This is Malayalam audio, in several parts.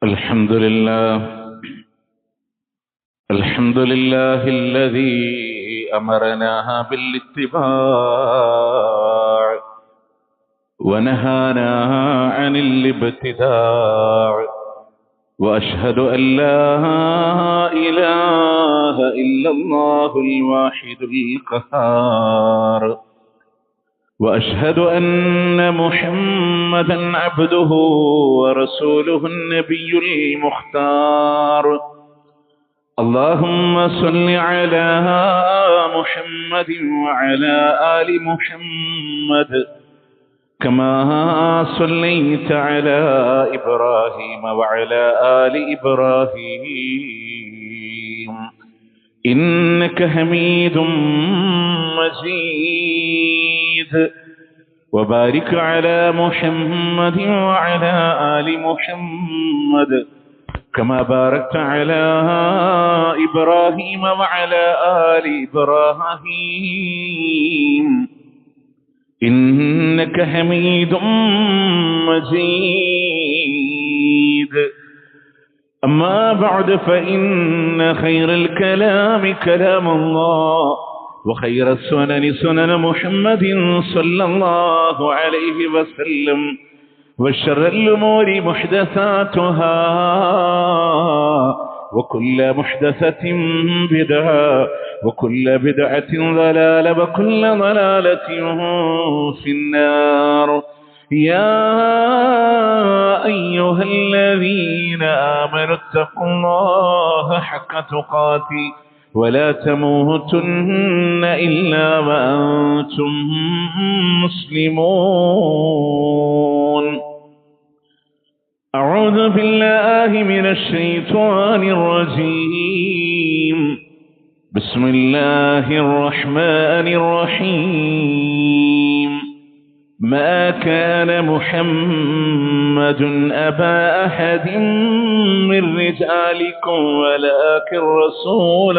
الحمد لله الذي أمرنا بالاتباع ونهانا عن الابتداع وأشهد أن لا إله إلا الله الواحد القهار وأشهد أن محمدًا عبده ورسوله النبي المختار اللهم صل على محمد وعلى آل محمد كما صليت على إبراهيم وعلى آل إبراهيم إنك حميد مجيد وبارك على محمد وعلى آل محمد كما باركت على إبراهيم وعلى آل إبراهيم إنك حميد مجيد أما بعد فإن خير الكلام كلام الله وخير السنن سنن محمد صلى الله عليه وسلم وشر الأمور محدثاتها وكل محدثة بدعة وكل بدعة ضلالة وكل ضلالة في النار يا أيها الذين آمنوا اتقوا الله حق تقاته ولا تموتن إلا وأنتم مسلمون أعوذ بالله من الشيطان الرجيم بسم الله الرحمن الرحيم ما كان محمد أبا أحد من رجالكم ولكن رسول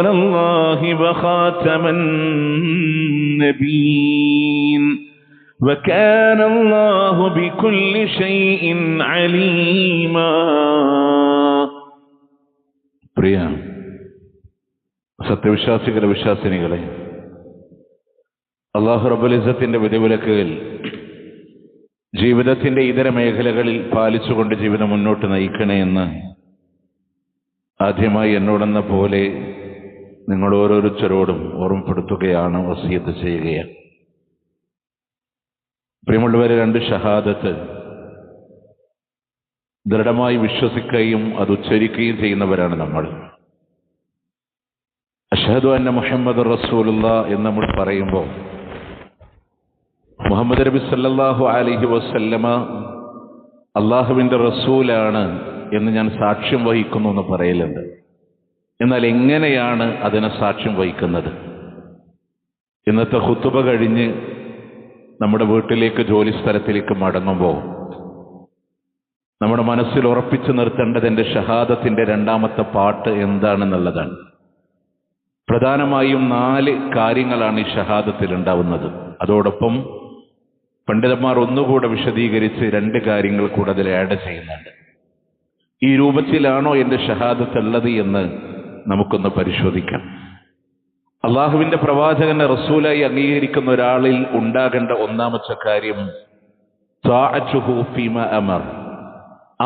الله وخاتم النبيين وكان الله بكل شيء عليما. പ്രിയ സത്യവിശ്വാസികളെ വിശ്വാസിനികളെ, അല്ലാഹു റബ്ബുൽ ഇസ്സത്തിന്റെ വിധിവിലക്കുകൾ ജീവിതത്തിന്റെ ഇതര മേഖലകളിൽ പാലിച്ചുകൊണ്ട് ജീവിതം മുന്നോട്ട് നയിക്കണേ എന്ന് ആദ്യമായി എന്നോടെന്ന പോലെ നിങ്ങൾ ഓരോരുത്തരോടും ഓർമ്മപ്പെടുത്തുകയാണ്, വസിയത്ത് ചെയ്യുകയാണ്. പ്രിയമുള്ളവരെ, 2 ഷഹാദത്ത് ദൃഢമായി വിശ്വസിക്കുകയും അത് ഉച്ചരിക്കുകയും ചെയ്യുന്നവരാണ് നമ്മൾ. അഷ്ഹദു അന്ന മുഹമ്മദുർ റസൂലുള്ളാഹ് എന്ന് നമ്മൾ പറയുമ്പോൾ മുഹമ്മദ് നബി സല്ലല്ലാഹു അലൈഹി വസല്ലമ അള്ളാഹുവിൻ്റെ റസൂലാണ് എന്ന് ഞാൻ സാക്ഷ്യം വഹിക്കുന്നു എന്ന് പറയലുണ്ട്. എന്നാൽ എങ്ങനെയാണ് അതിനെ സാക്ഷ്യം വഹിക്കുന്നത്? ഇന്നത്തെ ഖുതുബ കഴിഞ്ഞ് നമ്മുടെ വീട്ടിലേക്ക്, ജോലി സ്ഥലത്തിലേക്ക് മടങ്ങുമ്പോൾ നമ്മുടെ മനസ്സിൽ ഉറപ്പിച്ചു നിർത്തേണ്ടത് എൻ്റെ ഷഹാദത്തിൻ്റെ 2ാമത്തെ പാട്ട് എന്താണെന്നുള്ളതാണ്. പ്രധാനമായും 4 കാര്യങ്ങളാണ് ഈ ഷഹാദത്തിൽ ഉണ്ടാവുന്നത്. അതോടൊപ്പം പണ്ഡിതന്മാർ ഒന്നുകൂടെ വിശദീകരിച്ച് 2 കാര്യങ്ങൾ കൂടെ അതിൽ ആഡ് ചെയ്യുന്നുണ്ട്. ഈ രൂപത്തിലാണോ എൻ്റെ ഷഹാദത്ത് ഉള്ളത് എന്ന് നമുക്കൊന്ന് പരിശോധിക്കാം. അള്ളാഹുവിൻ്റെ പ്രവാചകനെ റസൂലായി അംഗീകരിക്കുന്ന ഒരാളിൽ ഉണ്ടാകേണ്ട 1ാമത്തെ കാര്യം ത്വാഅത്തുഹു ഫീമാ അമർ.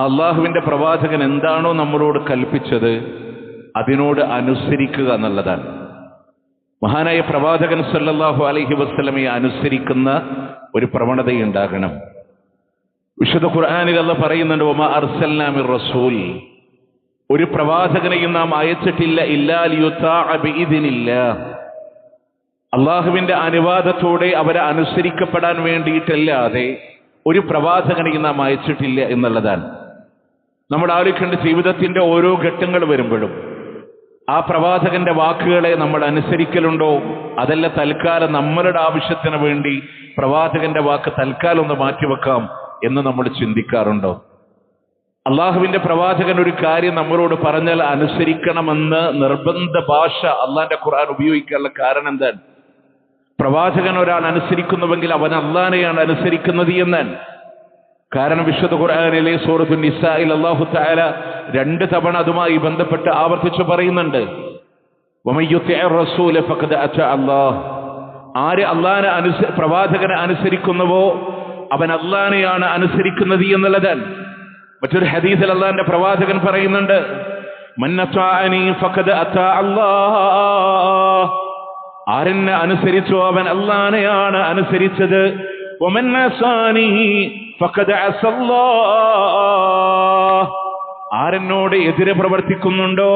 അള്ളാഹുവിൻ്റെ പ്രവാചകൻ എന്താണോ നമ്മളോട് കൽപ്പിച്ചത് അതിനോട് അനുസരിക്കുക എന്നുള്ളതാണ്. മഹാനായ പ്രവാചകൻ സല്ലല്ലാഹു അലൈഹി വസല്ലമയെ അനുസരിക്കുന്ന ഒരു പ്രവണതയുണ്ടാകണം. വിശുദ്ധ ഖുർആനിൽ അല്ലാഹു പറയുന്നുണ്ട്, വമാ അർസൽനാ മിർ റസൂൽ, ഒരു പ്രവാചകനെയും നാം അയച്ചിട്ടില്ല ഇല്ലാ ലിയുതാഅ ബിഇദ്നില്ലാഹ്, അള്ളാഹുവിൻ്റെ അനുവാദത്തോടെ അവരെ അനുസരിക്കപ്പെടാൻ വേണ്ടിയിട്ടല്ലാതെ ഒരു പ്രവാചകനെയും നാം അയച്ചിട്ടില്ല എന്നുള്ളതാണ്. നമ്മൾ ആലോചിക്കേണ്ട, ജീവിതത്തിൻ്റെ ഓരോ ഘട്ടങ്ങൾ വരുമ്പോഴും ആ പ്രവാചകന്റെ വാക്കുകളെ നമ്മൾ അനുസരിക്കലുണ്ടോ? അതല്ല തൽക്കാലം നമ്മളുടെ ആവശ്യത്തിന് വേണ്ടി പ്രവാചകന്റെ വാക്ക് തൽക്കാലം ഒന്ന് മാറ്റിവെക്കാം എന്ന് നമ്മൾ ചിന്തിക്കാറുണ്ടോ? അള്ളാഹുവിന്റെ പ്രവാചകൻ ഒരു കാര്യം നമ്മളോട് പറഞ്ഞാൽ അനുസരിക്കണമെന്ന് നിർബന്ധ ഭാഷ അള്ളാന്റെ ഖുർആൻ ഉപയോഗിക്കാനുള്ള കാരണം എന്താണ്? പ്രവാചകൻ ഒരാൾ അനുസരിക്കുന്നുവെങ്കിൽ അവൻ അള്ളാനെയാണ് അനുസരിക്കുന്നത് എന്നാണ്. കാരണം വിശുദ്ധ ഖുർആനിലെ സൂറത്തുൻ നിസായിൽ അല്ലാഹു തആല 2 തവണ അതുമായി ബന്ധപ്പെട്ട് ആവർത്തിച്ചു പറയുന്നുണ്ട്, വമൻ യുതിഇർ റസൂല ഫഖദ് അതാ അല്ലാഹ്. ആര് പ്രവാചകനെ അനുസരിക്കുന്നുവോ അവൻ അല്ലാഹനെയാണ് അനുസരിക്കുന്നത് എന്നുള്ളതാണ്. മറ്റൊരു ഹദീസിൽ അല്ലാഹുവിന്റെ പ്രവാചകൻ പറയുന്നുണ്ട്, മൻ അതാഅനി ഫഖദ് അതാ അല്ലാഹ്. ആരെന്നെ അനുസരിച്ചോ അവൻ അല്ലാഹനെയാണ് അനുസരിച്ചത്. വമൻ അസാനി ഫഖദ് അസല്ലാഹ്. ആരെന്നോട് എതിരെ പ്രവർത്തിക്കുന്നുണ്ടോ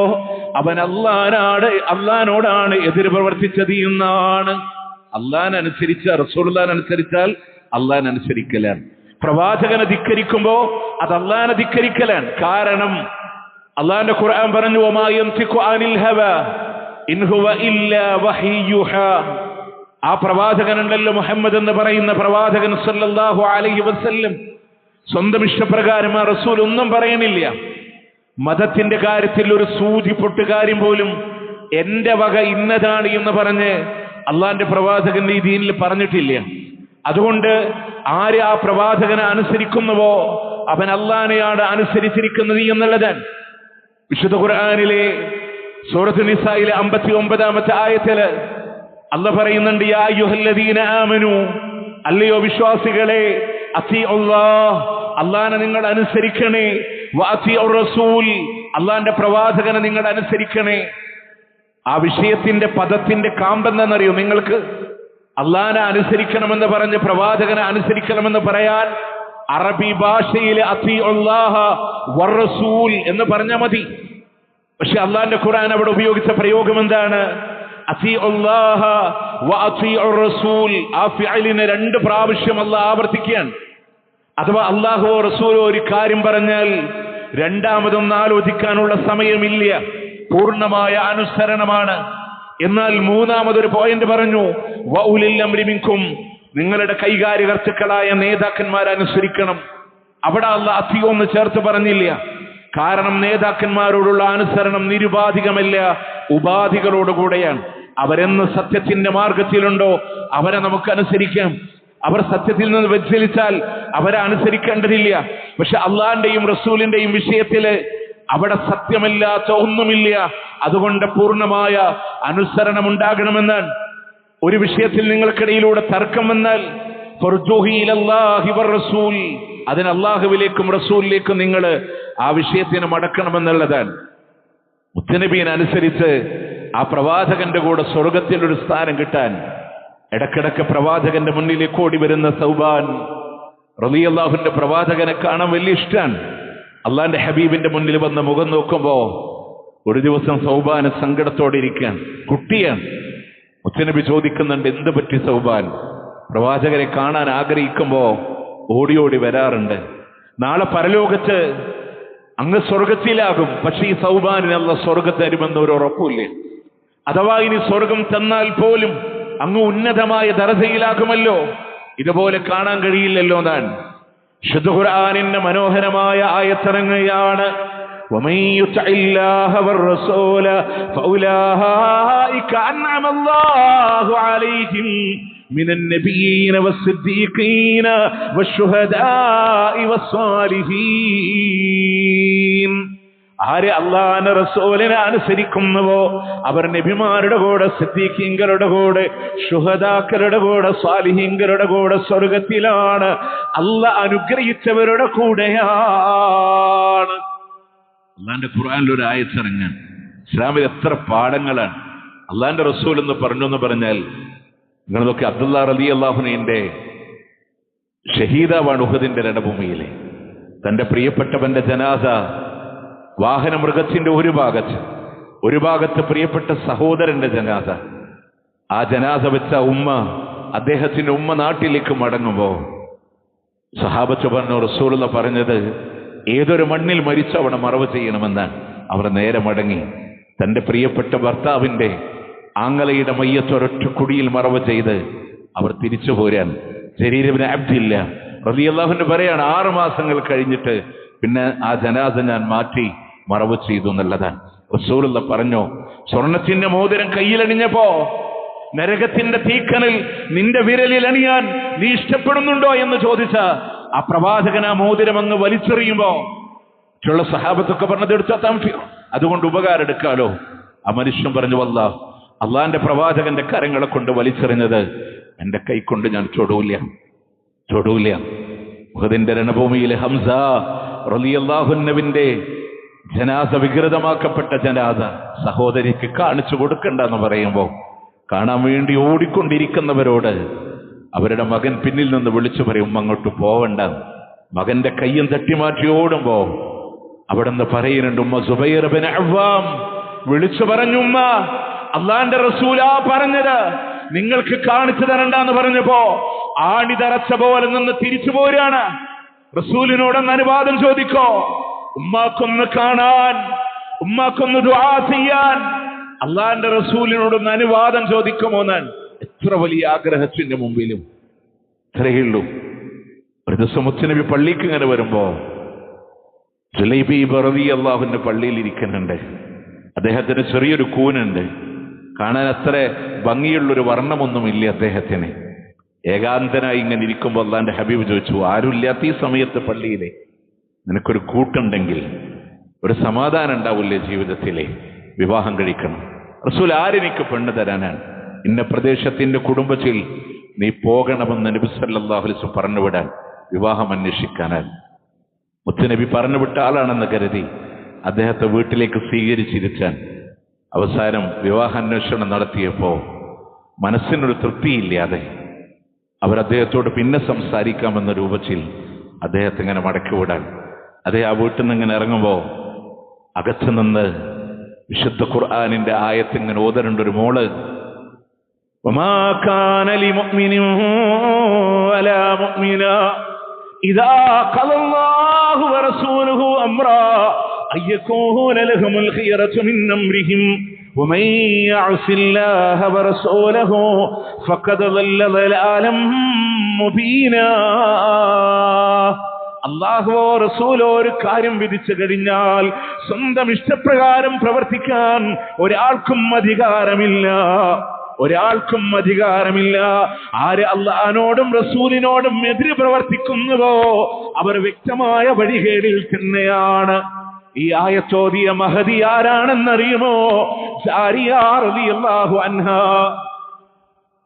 അവൻ അല്ലാഹനോടാണ് എതിര് പ്രവർത്തിച്ചത് എന്നാണ്. അല്ലാഹനെ അനുസരിച്ച റസൂലുള്ളാഹിനെ അനുസരിച്ചാൽ അല്ലാഹനെ അനുസരിക്കലാണ്. പ്രവാചകനെ ധിക്കരിക്കുമ്പോ അത് അല്ലാഹനെ ധിക്കരിക്കലാണ്. കാരണം അല്ലാഹുവിന്റെ ഖുർആൻ പറഞ്ഞു, വമാ യൻതിഖു അനിൽ ഹവാ ഇൻ ഹുവ ഇല്ലാ വഹയ്യുഹാ. ആ പ്രവാചകനുണ്ടല്ലോ മുഹമ്മദ് എന്ന് പറയുന്ന പ്രവാചകൻ സല്ലല്ലാഹു അലൈഹി വസല്ലം, സ്വന്തം ഇഷ്ടപ്രകാരം ആ റസൂൽ ഒന്നും പറയണില്ല. മതത്തിന്റെ കാര്യത്തിൽ ഒരു സൂചിപ്പൊട്ട് കാര്യം പോലും എന്റെ വക ഇന്നതാണ് എന്ന് പറഞ്ഞ് അള്ളാന്റെ പ്രവാചകന്റെ ഈ ദീനിൽ പറഞ്ഞിട്ടില്ല. അതുകൊണ്ട് ആര് ആ പ്രവാചകനെ അനുസരിക്കുന്നുവോ അവൻ അള്ളാനെയാണ് അനുസരിച്ചിരിക്കുന്നത് എന്നുള്ളതാണ്. വിശുദ്ധ ഖുർആനിലെ സൂറത്തുൻ നിസായിലെ 59-ാമത്തെ ആയത്തില് അല്ലാഹ് പറയുന്നുണ്ട്, യാ അയ്യുഹല്ലദീന ആമനു, അല്ലയോ വിശ്വാസികളെ, അത്തിഉല്ലാഹ്, അല്ലാഹനെ നിങ്ങൾ അനുസരിക്കണേ, വഅത്തിഉർ റസൂൽ, അല്ലാഹന്റെ പ്രവാചകനെ നിങ്ങൾ അനുസരിക്കണേ. ആ വിഷയത്തിന്റെ പദത്തിന്റെ കാമ്പെന്താണെന്നറിയോ നിങ്ങൾക്ക്? അല്ലാഹനെ അനുസരിക്കണമെന്ന് പറഞ്ഞ് പ്രവാചകനെ അനുസരിക്കണമെന്ന് പറയാൻ അറബി ഭാഷയിൽ അത്തിഉല്ലാഹ വറസൂൽ എന്ന് പറഞ്ഞാൽ മതി. പക്ഷെ അല്ലാഹന്റെ ഖുർആൻ അവിടെ ഉപയോഗിച്ച പ്രയോഗം എന്താണ്? അത്തിഉല്ലാഹ വഅത്തിഉർ റസൂൽ. ആ ഫിഅലിനെ 2 പ്രാവശ്യം അല്ലാഹ് ആവർത്തിക്കുകയാണ്. അഥവാ അല്ലാഹുവോ റസൂലോ ഒരു കാര്യം പറഞ്ഞാൽ രണ്ടാമതൊന്നും ആലോചിക്കാനുള്ള സമയമില്ല, പൂർണ്ണമായ അനുസരണമാണ്. എന്നാൽ മൂന്നാമതൊരു പോയിന്റ് പറഞ്ഞു, വഉലിൽ അംരി മിൻകും, നിങ്ങളുടെ കൈകാര്യകർത്താക്കളായ നേതാക്കന്മാരെ അനുസരിക്കണം. അവിടെ അല്ലാഹ് അത്തിയൊന്ന് ചേർത്ത് പറഞ്ഞില്ല. കാരണം നേതാക്കന്മാരോടുള്ള അനുസരണം നിരുപാധികമല്ല, ഉപാധികളോടുകൂടെയാണ്. അവരെന്ന് സത്യത്തിന്റെ മാർഗത്തിലുണ്ടോ അവരെ നമുക്ക് അനുസരിക്കാം. അവർ സത്യത്തിൽ നിന്ന് വ്യതിചലിച്ചാൽ അവരെ അനുസരിക്കേണ്ടതില്ല. പക്ഷെ അള്ളാന്റെയും റസൂലിന്റെയും വിഷയത്തില് അവിടെ സത്യമല്ലാത്ത ഒന്നുമില്ല. അതുകൊണ്ട് പൂർണ്ണമായ അനുസരണം ഉണ്ടാകണമെന്നാണ്. ഒരു വിഷയത്തിൽ നിങ്ങൾക്കിടയിലൂടെ തർക്കം വന്നാൽ അതിന് അള്ളാഹുവിലേക്കും റസൂലിലേക്കും നിങ്ങൾ ആ വിഷയത്തിന് മടക്കണമെന്നുള്ളതാണ്. മുത്തനബീനെ അനുസരിച്ച് ആ പ്രവാചകന്റെ കൂടെ സ്വർഗത്തിൽ ഒരു സ്ഥാനം കിട്ടാൻ ഇടക്കിടക്ക് പ്രവാചകന്റെ മുന്നിലേക്ക് ഓടി വരുന്ന സൗബാൻ റളിയല്ലാഹുവിന്റെ പ്രവാചകനെ കാണാൻ വലിയ ഇഷ്ടമാണ്. അള്ളാന്റെ ഹബീബിന്റെ മുന്നിൽ വന്ന് മുഖം നോക്കുമ്പോ ഒരു ദിവസം സൗബാന് സങ്കടത്തോടെ ഇരിക്കാൻ, കുട്ടിയാണ്. മുത്തനബി ചോദിക്കുന്നുണ്ട്, എന്ത് പറ്റി സൗബാൻ? പ്രവാചകരെ കാണാൻ ആഗ്രഹിക്കുമ്പോ ഓടി ഓടി വരാറുണ്ട്. നാളെ പരലോകത്ത് അങ്ങ് സ്വർഗത്തിലാകും, പക്ഷെ ഈ സൗബാനിന് അല്ലാഹ് സ്വർഗം തരുമെന്ന് ഒരു ഉറപ്പില്ല. അഥവാ ഇനി സ്വർഗം തന്നാൽ പോലും അങ്ങ് ഉന്നതമായ ദർജയിലാകുമല്ലോ, ഇതുപോലെ കാണാൻ കഴിയില്ലല്ലോ. താൻ ശുദ്ധ ഖുർആനിന്റെ മനോഹരമായ ആയത്തിറങ്ങുകയാണ്, ومن يطع الله والرسول فأولئك أنعم الله عليهم من النبيين والصديقين والشهداء والصالحين. ആര് അല്ലാഹുവിന്റെ റസൂലിനെ അനുസരിക്കുന്നുവോ അവർ നബിമാരുടെ കൂടെ, സിദ്ദീഖീങ്ങളുടെ കൂടെ, ശുഹദാക്കളുടെ കൂടെ, സ്വാലിഹീങ്ങളുടെ കൂടെ സ്വർഗത്തിലാണ്. അല്ലാഹ് അനുഗ്രഹിച്ചവരുടെ കൂടെയാണ്. അള്ളാന്റെ ഖുർആനിൽ ഒരു ആയത്തിറങ്ങാൻ ഇസ്ലാമിൽ എത്ര പാഠങ്ങളാണ്. അള്ളാന്റെ റസൂൽ എന്ന് പറഞ്ഞാൽ നിങ്ങൾ നോക്കി, അബ്ദുല്ലാ റളിയല്ലാഹു അൻഹുവിന്റെ ഷഹീദാവാണ് ഉഹദിന്റെ രണഭൂമിയിലെ. തന്റെ പ്രിയപ്പെട്ടവന്റെ ജനാസ വാഹന മൃഗത്തിന്റെ ഒരു ഭാഗത്ത് പ്രിയപ്പെട്ട സഹോദരന്റെ ജനാസ. ആ ജനാസ വെച്ച അദ്ദേഹത്തിന്റെ ഉമ്മ നാട്ടിലേക്ക് മടങ്ങുമ്പോ സഹാബത്ത് പറഞ്ഞു, റസൂലുള്ളാഹി പറഞ്ഞത് ഏതൊരു മണ്ണിൽ മരിച്ചു അവിടെ മറവ് ചെയ്യണമെന്നാണ്. അവർ നേരെ മടങ്ങി തന്റെ പ്രിയപ്പെട്ട ഭർത്താവിന്റെ ആങ്ങളയുടെ മയ്യത്തൊരൊറ്റ കുടിയിൽ മറവ് ചെയ്ത് അവർ തിരിച്ചു പോരാൻ. ജരീർ ഇബ്നു അബ്ദില്ല റളിയല്ലാഹു അൻഹു പറയാണ്, 6 മാസങ്ങൾ കഴിഞ്ഞിട്ട് പിന്നെ ആ ജനാസ ഞാൻ മാറ്റി മറവ് ചെയ്തു എന്നുള്ളതാണ്. റസൂലുള്ളാഹി പറഞ്ഞു, സ്വർണത്തിന്റെ മോതിരം കയ്യിലണിഞ്ഞപ്പോ നരകത്തിന്റെ തീക്കനൽ നിന്റെ വിരലിൽ അണിയാൻ നീ ഇഷ്ടപ്പെടുന്നുണ്ടോ എന്ന് ചോദിച്ച ആ പ്രവാചകൻ ആ മോതിരം അങ്ങ് വലിച്ചെറിയുമ്പോ മറ്റുള്ള സഹാബത്തൊക്കെ പറഞ്ഞത് എടുത്താൽ തംഫീർ, അതുകൊണ്ട് ഉപകാരം എടുക്കാലോ. ആ മനുഷ്യൻ പറഞ്ഞു, അള്ളാന്റെ പ്രവാചകന്റെ കരങ്ങളെ കൊണ്ട് വലിച്ചെറിഞ്ഞത് എന്റെ കൈ കൊണ്ട് ഞാൻ തൊടൂല. ഉഹദിന്റെ രണഭൂമിയിലെ ഹംസ റളിയല്ലാഹു അൻഹുവിന്റെ ജനാസ, വികൃതമാക്കപ്പെട്ട ജനാസ സഹോദരിക്ക് കാണിച്ചു കൊടുക്കണ്ടെന്ന് പറയുമ്പോ കാണാൻ വേണ്ടി ഓടിക്കൊണ്ടിരിക്കുന്നവരോട് അവരുടെ മകൻ പിന്നിൽ നിന്ന് വിളിച്ചു പറയും, അങ്ങോട്ട് പോവണ്ട. മകന്റെ കയ്യും തട്ടിമാറ്റി ഓടുമ്പോ അവിടെ നിന്ന് പറയുന്നുണ്ട്, ഉമ്മ സുബൈർ ഇബ്നു അവ്വാം വിളിച്ചു പറഞ്ഞു, ഉമ്മ അള്ളാന്റെ റസൂലാ പറഞ്ഞത് നിങ്ങൾക്ക് കാണിച്ചു തരണ്ടെന്ന് പറഞ്ഞപ്പോ ആണി തറച്ച പോലെ നിന്ന് തിരിച്ചു പോരാണ്. റസൂലിനോടൊന്ന് അനുവാദം ചോദിക്കോ, ഉമ്മാക്കൊന്ന് കാണാൻ, ഉമ്മാക്കൊന്ന് ദുആ ചെയ്യാൻ അള്ളാന്റെ റസൂലിനോടൊന്ന് അനുവാദം ചോദിക്കുമോ ഞാൻ? എത്ര വലിയ ആഗ്രഹത്തിന്റെ മുമ്പിലും ഇത്രയുള്ളൂ. ഒരു ദിവസം മുത്തുനബി പള്ളിക്ക് ഇങ്ങനെ വരുമ്പോ ജുലൈബീബ് റളിയല്ലാഹുവിന്റെ പള്ളിയിൽ ഇരിക്കുന്നുണ്ട്. അദ്ദേഹത്തിന് ചെറിയൊരു കൂനുണ്ട്, കാണാൻ അത്ര ഭംഗിയുള്ളൊരു വർണ്ണമൊന്നുമില്ല അദ്ദേഹത്തിന്. ഏകാന്തനായി ഇങ്ങനെ ഇരിക്കുമ്പോൾ അള്ളാന്റെ ഹബീബ് ചോദിച്ചു, ആരുമില്ലാത്ത ഈ സമയത്ത് പള്ളിയിലെ നിനക്കൊരു കൂട്ടുണ്ടെങ്കിൽ ഒരു സമാധാനം ഉണ്ടാവില്ലേ ജീവിതത്തിലെ? വിവാഹം കഴിക്കണം. റസൂൽ ആരെനിക്ക് പെണ്ണ് തരാനാണ്? ഇന്ന പ്രദേശത്തിന്റെ കുടുംബത്തിൽ നീ പോകണമെന്ന് നബി സല്ലല്ലാഹു അലൈഹി വസല്ലം പറഞ്ഞുവിടാൻ, വിവാഹം അന്വേഷിക്കാനാണ്. മുത്തുനബി പറഞ്ഞുവിട്ട ആളാണെന്ന് കരുതി അദ്ദേഹത്തെ വീട്ടിലേക്ക് സ്വീകരിച്ചിരുത്താൻ അവസാനം വിവാഹാന്വേഷണം നടത്തിയപ്പോ മനസ്സിനൊരു തൃപ്തിയില്ലാതെ അവരദ്ദേഹത്തോട് പിന്നെ സംസാരിക്കാമെന്ന രൂപത്തിൽ അദ്ദേഹത്തെ ഇങ്ങനെ മടക്കി വിടാൻ ആ വീട്ടിൽ നിന്ന് ഇങ്ങനെ ഇറങ്ങുമ്പോ അകത്തു നിന്ന് വിശുദ്ധ ഖുർആനിന്റെ ആയത്ത് ഇങ്ങനെ ഓതരണ്ടൊരു മോള്, വമാ കാന ലിമുഅ്മിനിൻ വലാ മുഅ്മിന ഇദാ ഖലല്ലാഹു വറസൂലുഹു അംറാ അയ്യകൂന ലഹുൽ ഖിയറതു മിൻ അംരിഹിം വമൻ യഅസില്ലാഹ വറസൂലഹു ഫഖദ് ളല്ല ളലാലം മുബീനാ. അല്ലാഹുവോ റസൂലോ ഒരു കാര്യം വിധിച്ചു കഴിഞ്ഞാൽ സ്വന്തം ഇഷ്ടപ്രകാരം പ്രവർത്തിക്കാൻ ഒരാൾക്കും അധികാരമില്ല. ആര് അള്ളാഹിനോടും റസൂലിനോടും എതിര് പ്രവർത്തിക്കുന്നുവോ അവർ വ്യക്തമായ വഴികേടിൽ തന്നെയാണ്. ഈ ആയത്തോതിയ മഹദി ആരാണെന്നറിയുമോ? ജാരിയ റളിയല്ലാഹു അൻഹാ.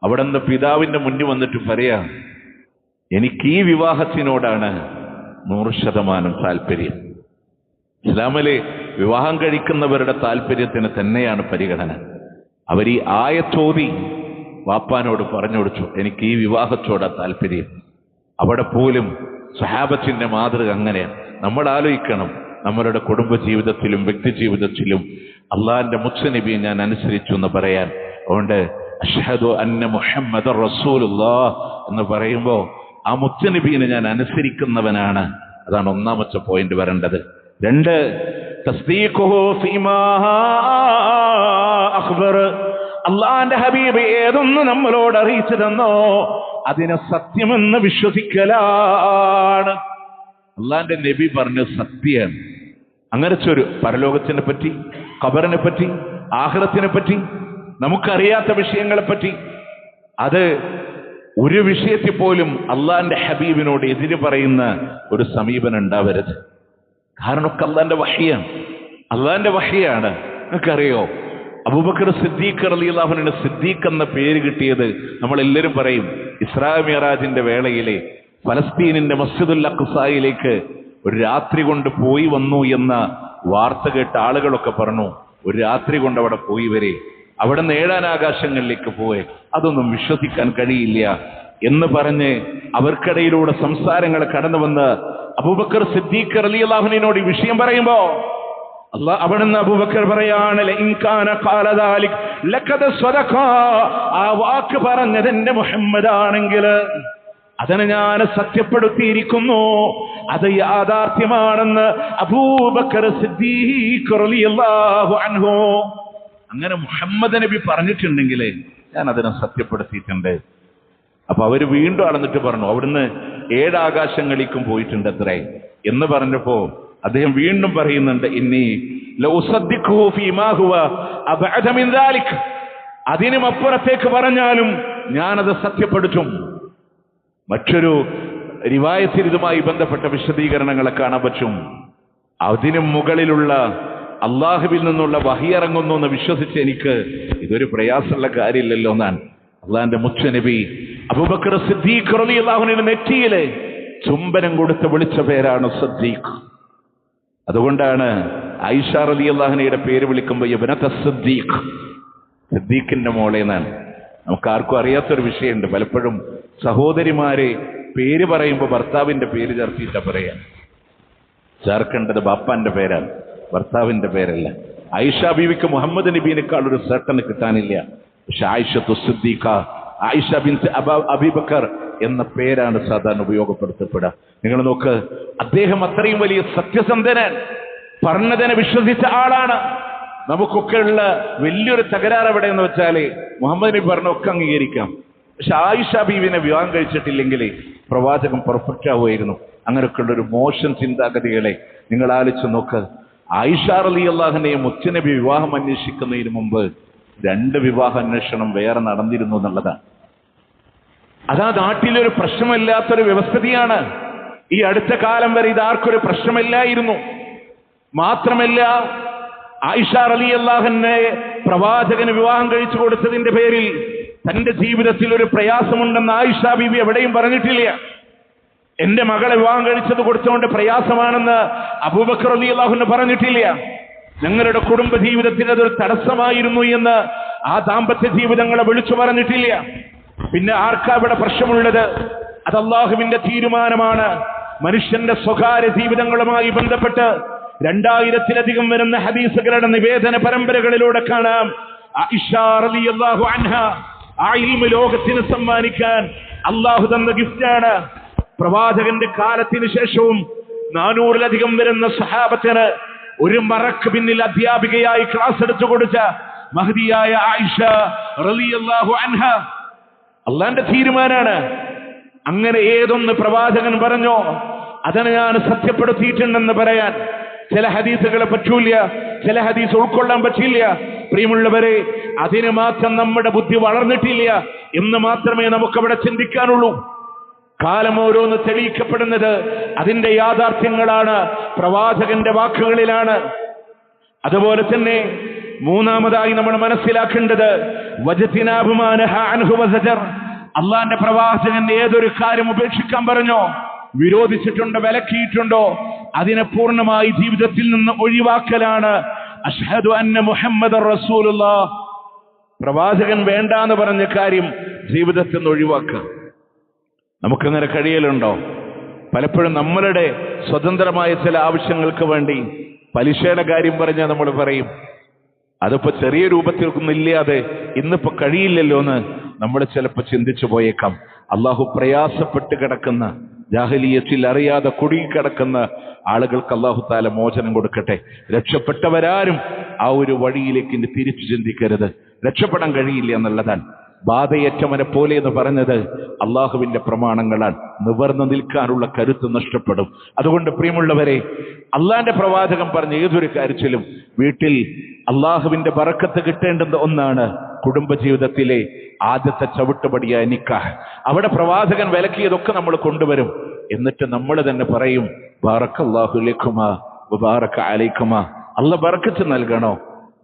അവിടുന്ന് പിതാവിന്റെ മുന്നിൽ വന്നിട്ട് പറയാ, എനിക്ക് ഈ വിവാഹത്തിനോടാണ് 100% താല്പര്യം. ഇസ്ലാമിലെ വിവാഹം കഴിക്കുന്നവരുടെ താല്പര്യത്തിന് തന്നെയാണ് പരിഗണന. അവർ ഈ ആയത്തോതി വാപ്പാനോട് പറഞ്ഞു കൊടുത്തു, എനിക്ക് ഈ വിവാഹത്തോടാ താല്പര്യം. അവിടെ പോലും സ്വഹാബത്തിന്റെ മാതൃക അങ്ങനെയാണ്. നമ്മൾ ആലോചിക്കണം, നമ്മളുടെ കുടുംബ ജീവിതത്തിലും വ്യക്തി ജീവിതത്തിലും അള്ളാഹിന്റെ മുത്തുനബിയെ ഞാൻ അനുസരിച്ചു എന്ന് പറയാൻ. അതുകൊണ്ട് അഷ്ഹദു അന്ന മുഹമ്മദർ റസൂലുള്ളാഹ് എന്ന് പറയുമ്പോ ആ മുത്തുനബിയെ ഞാൻ അനുസരിക്കുന്നവനാണ്. അതാണ് ഒന്നാമത്തെ പോയിന്റ് വരേണ്ടത്. 2, തസ്ദീഖുഹു ഫീമാ അഖ്ബർ. അള്ളാന്റെ ഹബീബ് ഏതൊന്ന് നമ്മളോട് അറിയിച്ചു തന്നോ അതിനെ സത്യമെന്ന് വിശ്വസിക്കലാണ്. അള്ളാന്റെ നബി പറഞ്ഞ സത്യമാണ്. അങ്ങനത്തെ ഒരു പരലോകത്തിനെ പറ്റി, ഖബറിനെ പറ്റി, ആഖിറത്തിനെ പറ്റി, നമുക്കറിയാത്ത വിഷയങ്ങളെ പറ്റി, അത് ഒരു വിഷയത്തിൽ പോലും അള്ളാന്റെ ഹബീബിനോട് എതിര് പറയുന്ന ഒരു സമീപനം ഉണ്ടാവരുത്. കാരണം ഒക്കെ അള്ളാന്റെ വഹ്യാണ്. നിങ്ങൾക്കറിയോ, അബൂബക്കർ സിദ്ദീഖ് റളിയല്ലാഹു അൻഹു സിദ്ദീഖ് എന്ന പേര് കിട്ടിയത് നമ്മളെല്ലാവരും പറയും ഇസ്രാ മിഅ്റാജിന്റെ വേളയിലെ ഫലസ്തീനിന്റെ മസ്ജിദുൽ അഖ്സായിലേക്ക് ഒരു രാത്രി കൊണ്ട് പോയി വന്നു എന്ന വാർത്ത കേട്ട ആളുകളൊക്കെ പറഞ്ഞു, ഒരു രാത്രി കൊണ്ട് അവിടെ പോയി വരെ, അവിടെ നിന്ന് 7 ആകാശങ്ങളിലേക്ക് പോയെ, അതൊന്നും വിശ്വസിക്കാൻ കഴിയില്ല എന്ന് പറഞ്ഞ് അവർക്കിടയിലൂടെ സംസാരങ്ങൾ കടന്നു വന്ന് അബൂബക്കർ സിദ്ദീഖ് റളിയല്ലാഹു അൻഹുവിനോട് ഈ വിഷയം പറയുമ്പോ അവിടുന്ന് അബൂബക്കർ പറയാണ്, ആ വാക്ക് പറഞ്ഞത് എന്റെ മുഹമ്മദ് ആണെങ്കിൽ അതിനെ ഞാൻ സത്യപ്പെടുത്തിയിരിക്കുന്നു, അത് യാഥാർത്ഥ്യമാണെന്ന് അബൂബക്കർ സിദ്ദീഖ് റളിയല്ലാഹു അൻഹു. അങ്ങനെ മുഹമ്മദ് നബി പറഞ്ഞിട്ടുണ്ടെങ്കിൽ ഞാൻ അതിനെ സത്യപ്പെടുത്തിയിട്ടുണ്ട്. അപ്പൊ അവര് വീണ്ടും അളന്നിട്ട് പറഞ്ഞു, അവിടുന്ന് 7 ആകാശങ്ങളിലേക്കും പോയിട്ടുണ്ട് അത്രേ എന്ന് പറഞ്ഞപ്പോ അദ്ദേഹം വീണ്ടും പറയുന്നുണ്ട്, ഇന്നി ലഉസദ്ദിഖുഹു ഫീമാ ഹുവ അബ്അദ മിൻ ദാലിക്. അതിനും അപ്പുറത്തേക്ക് പറഞ്ഞാലും ഞാനത് സത്യപ്പെടുത്തും. മറ്റൊരു റിവായത്തിൽ ഇതുമായി ബന്ധപ്പെട്ട വിശദീകരണങ്ങളെ കാണാൻ പറ്റും. അതിനു മുകളിലുള്ള അള്ളാഹുവിൽ നിന്നുള്ള വഹി ഇറങ്ങുന്നു എന്ന് വിശ്വസിച്ച് എനിക്ക് ഇതൊരു പ്രയാസമുള്ള കാര്യമില്ലല്ലോ എന്നാണ് അള്ളാഹിന്റെ മുത്തുനബി അബൂബക്കർ സിദ്ദീഖ് റളിയല്ലാഹുവിന്റെ നെറ്റിയിലെ ചുംബനം കൊടുത്ത് വിളിച്ച പേരാണ് സിദ്ദീഖ്. അതുകൊണ്ടാണ് ആയിഷ റളിയല്ലാഹുവിന്റെ പേര് വിളിക്കുമ്പോൾ ഇബ്നത സിദ്ദീഖ്, സിദ്ദീഖിന്റെ മോളെ എന്നാണ്. നമുക്ക് ആർക്കും അറിയാത്തൊരു വിഷയമുണ്ട്. പലപ്പോഴും സഹോദരിമാരെ പേര് പറയുമ്പോൾ ഭർത്താവിന്റെ പേര് ചേർത്തിട്ടാ പറയാ. ചേർക്കേണ്ടത് ബാപ്പാന്റെ പേരാണ്, ഭർത്താവിന്റെ പേരല്ല. ആയിഷ ബീവിക്ക് മുഹമ്മദ് നബീനേക്കാൾ ഒരു സർട്ടന് കിട്ടാനില്ല. പക്ഷെ ആയിഷത്തു സിദ്ദീഖ, ആയിഷ ബിൻത് അബൂബക്കർ എന്ന പേരാണ് സാധാരണ ഉപയോഗപ്പെടുത്തപ്പെടുക. നിങ്ങൾ നോക്ക്, അദ്ദേഹം അത്രയും വലിയ സത്യസന്ധനാണ്, പറഞ്ഞതിനെ വിശ്വസിച്ച ആളാണ്. നമുക്കൊക്കെ ഉള്ള വലിയൊരു തകരാറ് എവിടെയെന്ന് വെച്ചാല് മുഹമ്മദ് നബി പറഞ്ഞൊക്കെ അംഗീകരിക്കാം, പക്ഷെ ആയിഷ ബീവിനെ വിവാഹം കഴിച്ചിട്ടില്ലെങ്കിൽ പ്രവാചകൻ പെർഫെക്റ്റ് ആവുമായിരുന്നു. അങ്ങനെയൊക്കെയുള്ള ഒരു മോശം ചിന്താഗതികളെ നിങ്ങൾ ആലോചിച്ച് നോക്ക്. ആയിഷ റളിയല്ലാഹുവിനെ മുത്തുനബി വിവാഹം അന്വേഷിക്കുന്നതിന് മുമ്പ് 2 വിവാഹ അന്വേഷണം വേറെ നടന്നിരുന്നു എന്നുള്ളതാണ്. അതാ നാട്ടിലൊരു പ്രശ്നമില്ലാത്തൊരു വ്യവസ്ഥിതിയാണ്. ഈ അടുത്ത കാലം വരെ ഇതാർക്കൊരു പ്രശ്നമില്ലായിരുന്നു. മാത്രമല്ല, ആയിഷ റളിയല്ലാഹുവിനെ പ്രവാചകന് വിവാഹം കഴിച്ചു കൊടുത്തതിന്റെ പേരിൽ തന്റെ ജീവിതത്തിൽ ഒരു പ്രയാസമുണ്ടെന്ന് ആയിഷ ബീവി എവിടെയും പറഞ്ഞിട്ടില്ല. എന്റെ മകളെ വിവാഹം കഴിച്ചത് കൊടുത്തുകൊണ്ട് പ്രയാസമാണെന്ന് അബൂബക്കർ റളിയല്ലാഹു പറഞ്ഞിട്ടില്ല. ഞങ്ങളുടെ കുടുംബ ജീവിതത്തിന് അതൊരു തടസ്സമായിരുന്നു എന്ന് ആ ദാമ്പത്യ ജീവിതങ്ങളെ വിളിച്ചു പറഞ്ഞിട്ടില്ല. പിന്നെ ആർക്കാ ഇവിടെ പ്രശ്നമുള്ളത്? അത് അല്ലാഹുവിന്റെ തീരുമാനമാണ്. മനുഷ്യന്റെ സ്വകാര്യ ജീവിതങ്ങളുമായി ബന്ധപ്പെട്ട് 2000-ലധികം വരുന്ന ഹദീസുകളുടെ നിവേദന പരമ്പരകളിലൂടെ കാണാം. ആയിഷ റളിയല്ലാഹു അൻഹ ആ ഇൽമു ലോകത്തിന് സമ്മാനിക്കാൻ അല്ലാഹു തന്ന ഗിഫ്റ്റാണ്. പ്രവാചകന്റെ കാലത്തിന് ശേഷവും 400-ലധികം വരുന്ന സ്വഹാബത്തിന് ഒരു മറക്ക് പിന്നിൽ അധ്യാപികയായി ക്ലാസ് എടുത്തു കൊടുത്ത മഹദിയായ ആയിഷ റളിയല്ലാഹു അൻഹ. അള്ളാന്റെ തീരുമാനാണ്. അങ്ങനെ ഏതൊന്ന് പ്രവാചകൻ പറഞ്ഞോ അതിനെ ഞാൻ സത്യപ്പെടുത്തിയിട്ടുണ്ടെന്ന് പറയാൻ ചില ഹദീസുകളെ പറ്റൂല, ചില ഹദീസ് ഉൾക്കൊള്ളാൻ പറ്റില്ല. പ്രിയമുള്ളവരെ, അതിന് മാത്രം നമ്മുടെ ബുദ്ധി വളർന്നിട്ടില്ല എന്ന് മാത്രമേ നമുക്കവിടെ ചിന്തിക്കാനുള്ളൂ. കാലം ഓരോന്ന് തെളിയിക്കപ്പെടുന്നത് അതിന്റെ യാഥാർത്ഥ്യങ്ങളാണ്, പ്രവാചകന്റെ വാക്കുകളിലാണ്. അതുപോലെ തന്നെ മൂന്നാമതായി നമ്മൾ മനസ്സിലാക്കേണ്ടത് അള്ളാന്റെ പ്രവാചകൻ ഏതൊരു കാര്യം ഉപേക്ഷിക്കാൻ പറഞ്ഞോ, വിരോധിച്ചിട്ടുണ്ടോ, വിലക്കിയിട്ടുണ്ടോ, അതിനെ പൂർണ്ണമായി ജീവിതത്തിൽ നിന്ന് ഒഴിവാക്കലാണ്. അഷ്ഹദു അന്ന മുഹമ്മദർ റസൂലുള്ളാഹ്. പ്രവാചകൻ വേണ്ടാന്ന് പറഞ്ഞ കാര്യം ജീവിതത്തിൽ നിന്ന് ഒഴിവാക്കുക. നമുക്കങ്ങനെ കഴിയലുണ്ടോ? പലപ്പോഴും നമ്മളുടെ സ്വതന്ത്രമായ ചില ആവശ്യങ്ങൾക്ക് വേണ്ടി പലിശയുടെ കാര്യം പറഞ്ഞാൽ നമ്മൾ പറയും അതിപ്പോ ചെറിയ രൂപത്തിലൊന്നും ഇല്ലാതെ ഇന്നിപ്പോ കഴിയില്ലല്ലോ എന്ന് നമ്മൾ ചിലപ്പോൾ ചിന്തിച്ചു പോയേക്കാം. അള്ളാഹു പ്രയാസപ്പെട്ട് കിടക്കുന്ന, ജാഹിലിയത്തിൽ അറിയാതെ കുടുങ്ങിക്കിടക്കുന്ന ആളുകൾക്ക് അള്ളാഹു താല മോചനം കൊടുക്കട്ടെ. രക്ഷപ്പെട്ടവരാരും ആ ഒരു വഴിയിലേക്ക് ഇനി തിരിച്ചു ചിന്തിക്കരുത്. രക്ഷപ്പെടാൻ കഴിയില്ല എന്നുള്ളതാണ്. ബാധയേറ്റവനെ പോലെ എന്ന് പറഞ്ഞത് അള്ളാഹുവിന്റെ പ്രമാണങ്ങളാണ്. നിവർന്നു നിൽക്കാനുള്ള കരുത്ത് നഷ്ടപ്പെടും. അതുകൊണ്ട് പ്രിയമുള്ളവരെ, അള്ളാന്റെ പ്രവാചകൻ പറഞ്ഞ ഏതൊരു കാര്യത്തിലും വീട്ടിൽ അള്ളാഹുവിന്റെ ബറക്കത്ത് കിട്ടേണ്ടുന്ന ഒന്നാണ് കുടുംബജീവിതത്തിലെ ആദ്യത്തെ ചവിട്ടുപടിയായ നിക്കാഹ്. അവിടെ പ്രവാചകൻ വിലക്കിയതൊക്കെ നമ്മൾ കൊണ്ടുവരും. എന്നിട്ട് നമ്മൾ തന്നെ പറയും ബാറക്കല്ലാഹു ലക്കുമാ വബാറക അലൈക്കുമാ. അള്ളാഹ് ബറക്കത്ത് നൽകണോ.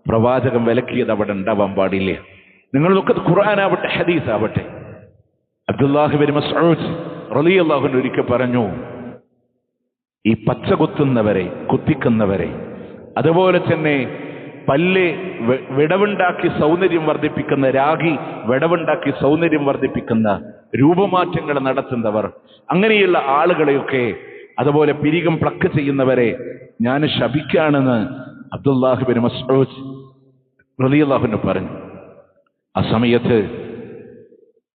പ്രവാചകൻ വിലക്കിയത് അവിടെ ഉണ്ടാവാൻ പാടില്ല. നിങ്ങൾ നോക്കത് ഖുർആനാവട്ടെ ഹദീസ് ആവട്ടെ. അബ്ദുല്ലാഹി ഇബ്നു മസ്ഊദ് റളിയല്ലാഹു അൻഹു ഒരിക്കൽ പറഞ്ഞു, ഈ പച്ച കുത്തുന്നവരെ, കുത്തിക്കുന്നവരെ, അതുപോലെ തന്നെ പല്ല് വിടവുണ്ടാക്കി സൗന്ദര്യം വർദ്ധിപ്പിക്കുന്ന, രാഗി വിടവുണ്ടാക്കി സൗന്ദര്യം വർദ്ധിപ്പിക്കുന്ന രൂപമാറ്റങ്ങൾ നടത്തുന്നവർ, അങ്ങനെയുള്ള ആളുകളെയൊക്കെ, അതുപോലെ പിരികം പ്ലക്ക് ചെയ്യുന്നവരെ ഞാൻ ശപിക്കാണെന്ന് അബ്ദുല്ലാഹി ഇബ്നു മസ്ഊദ് റളിയല്ലാഹു അൻഹു പറഞ്ഞു. ആ സമയത്ത്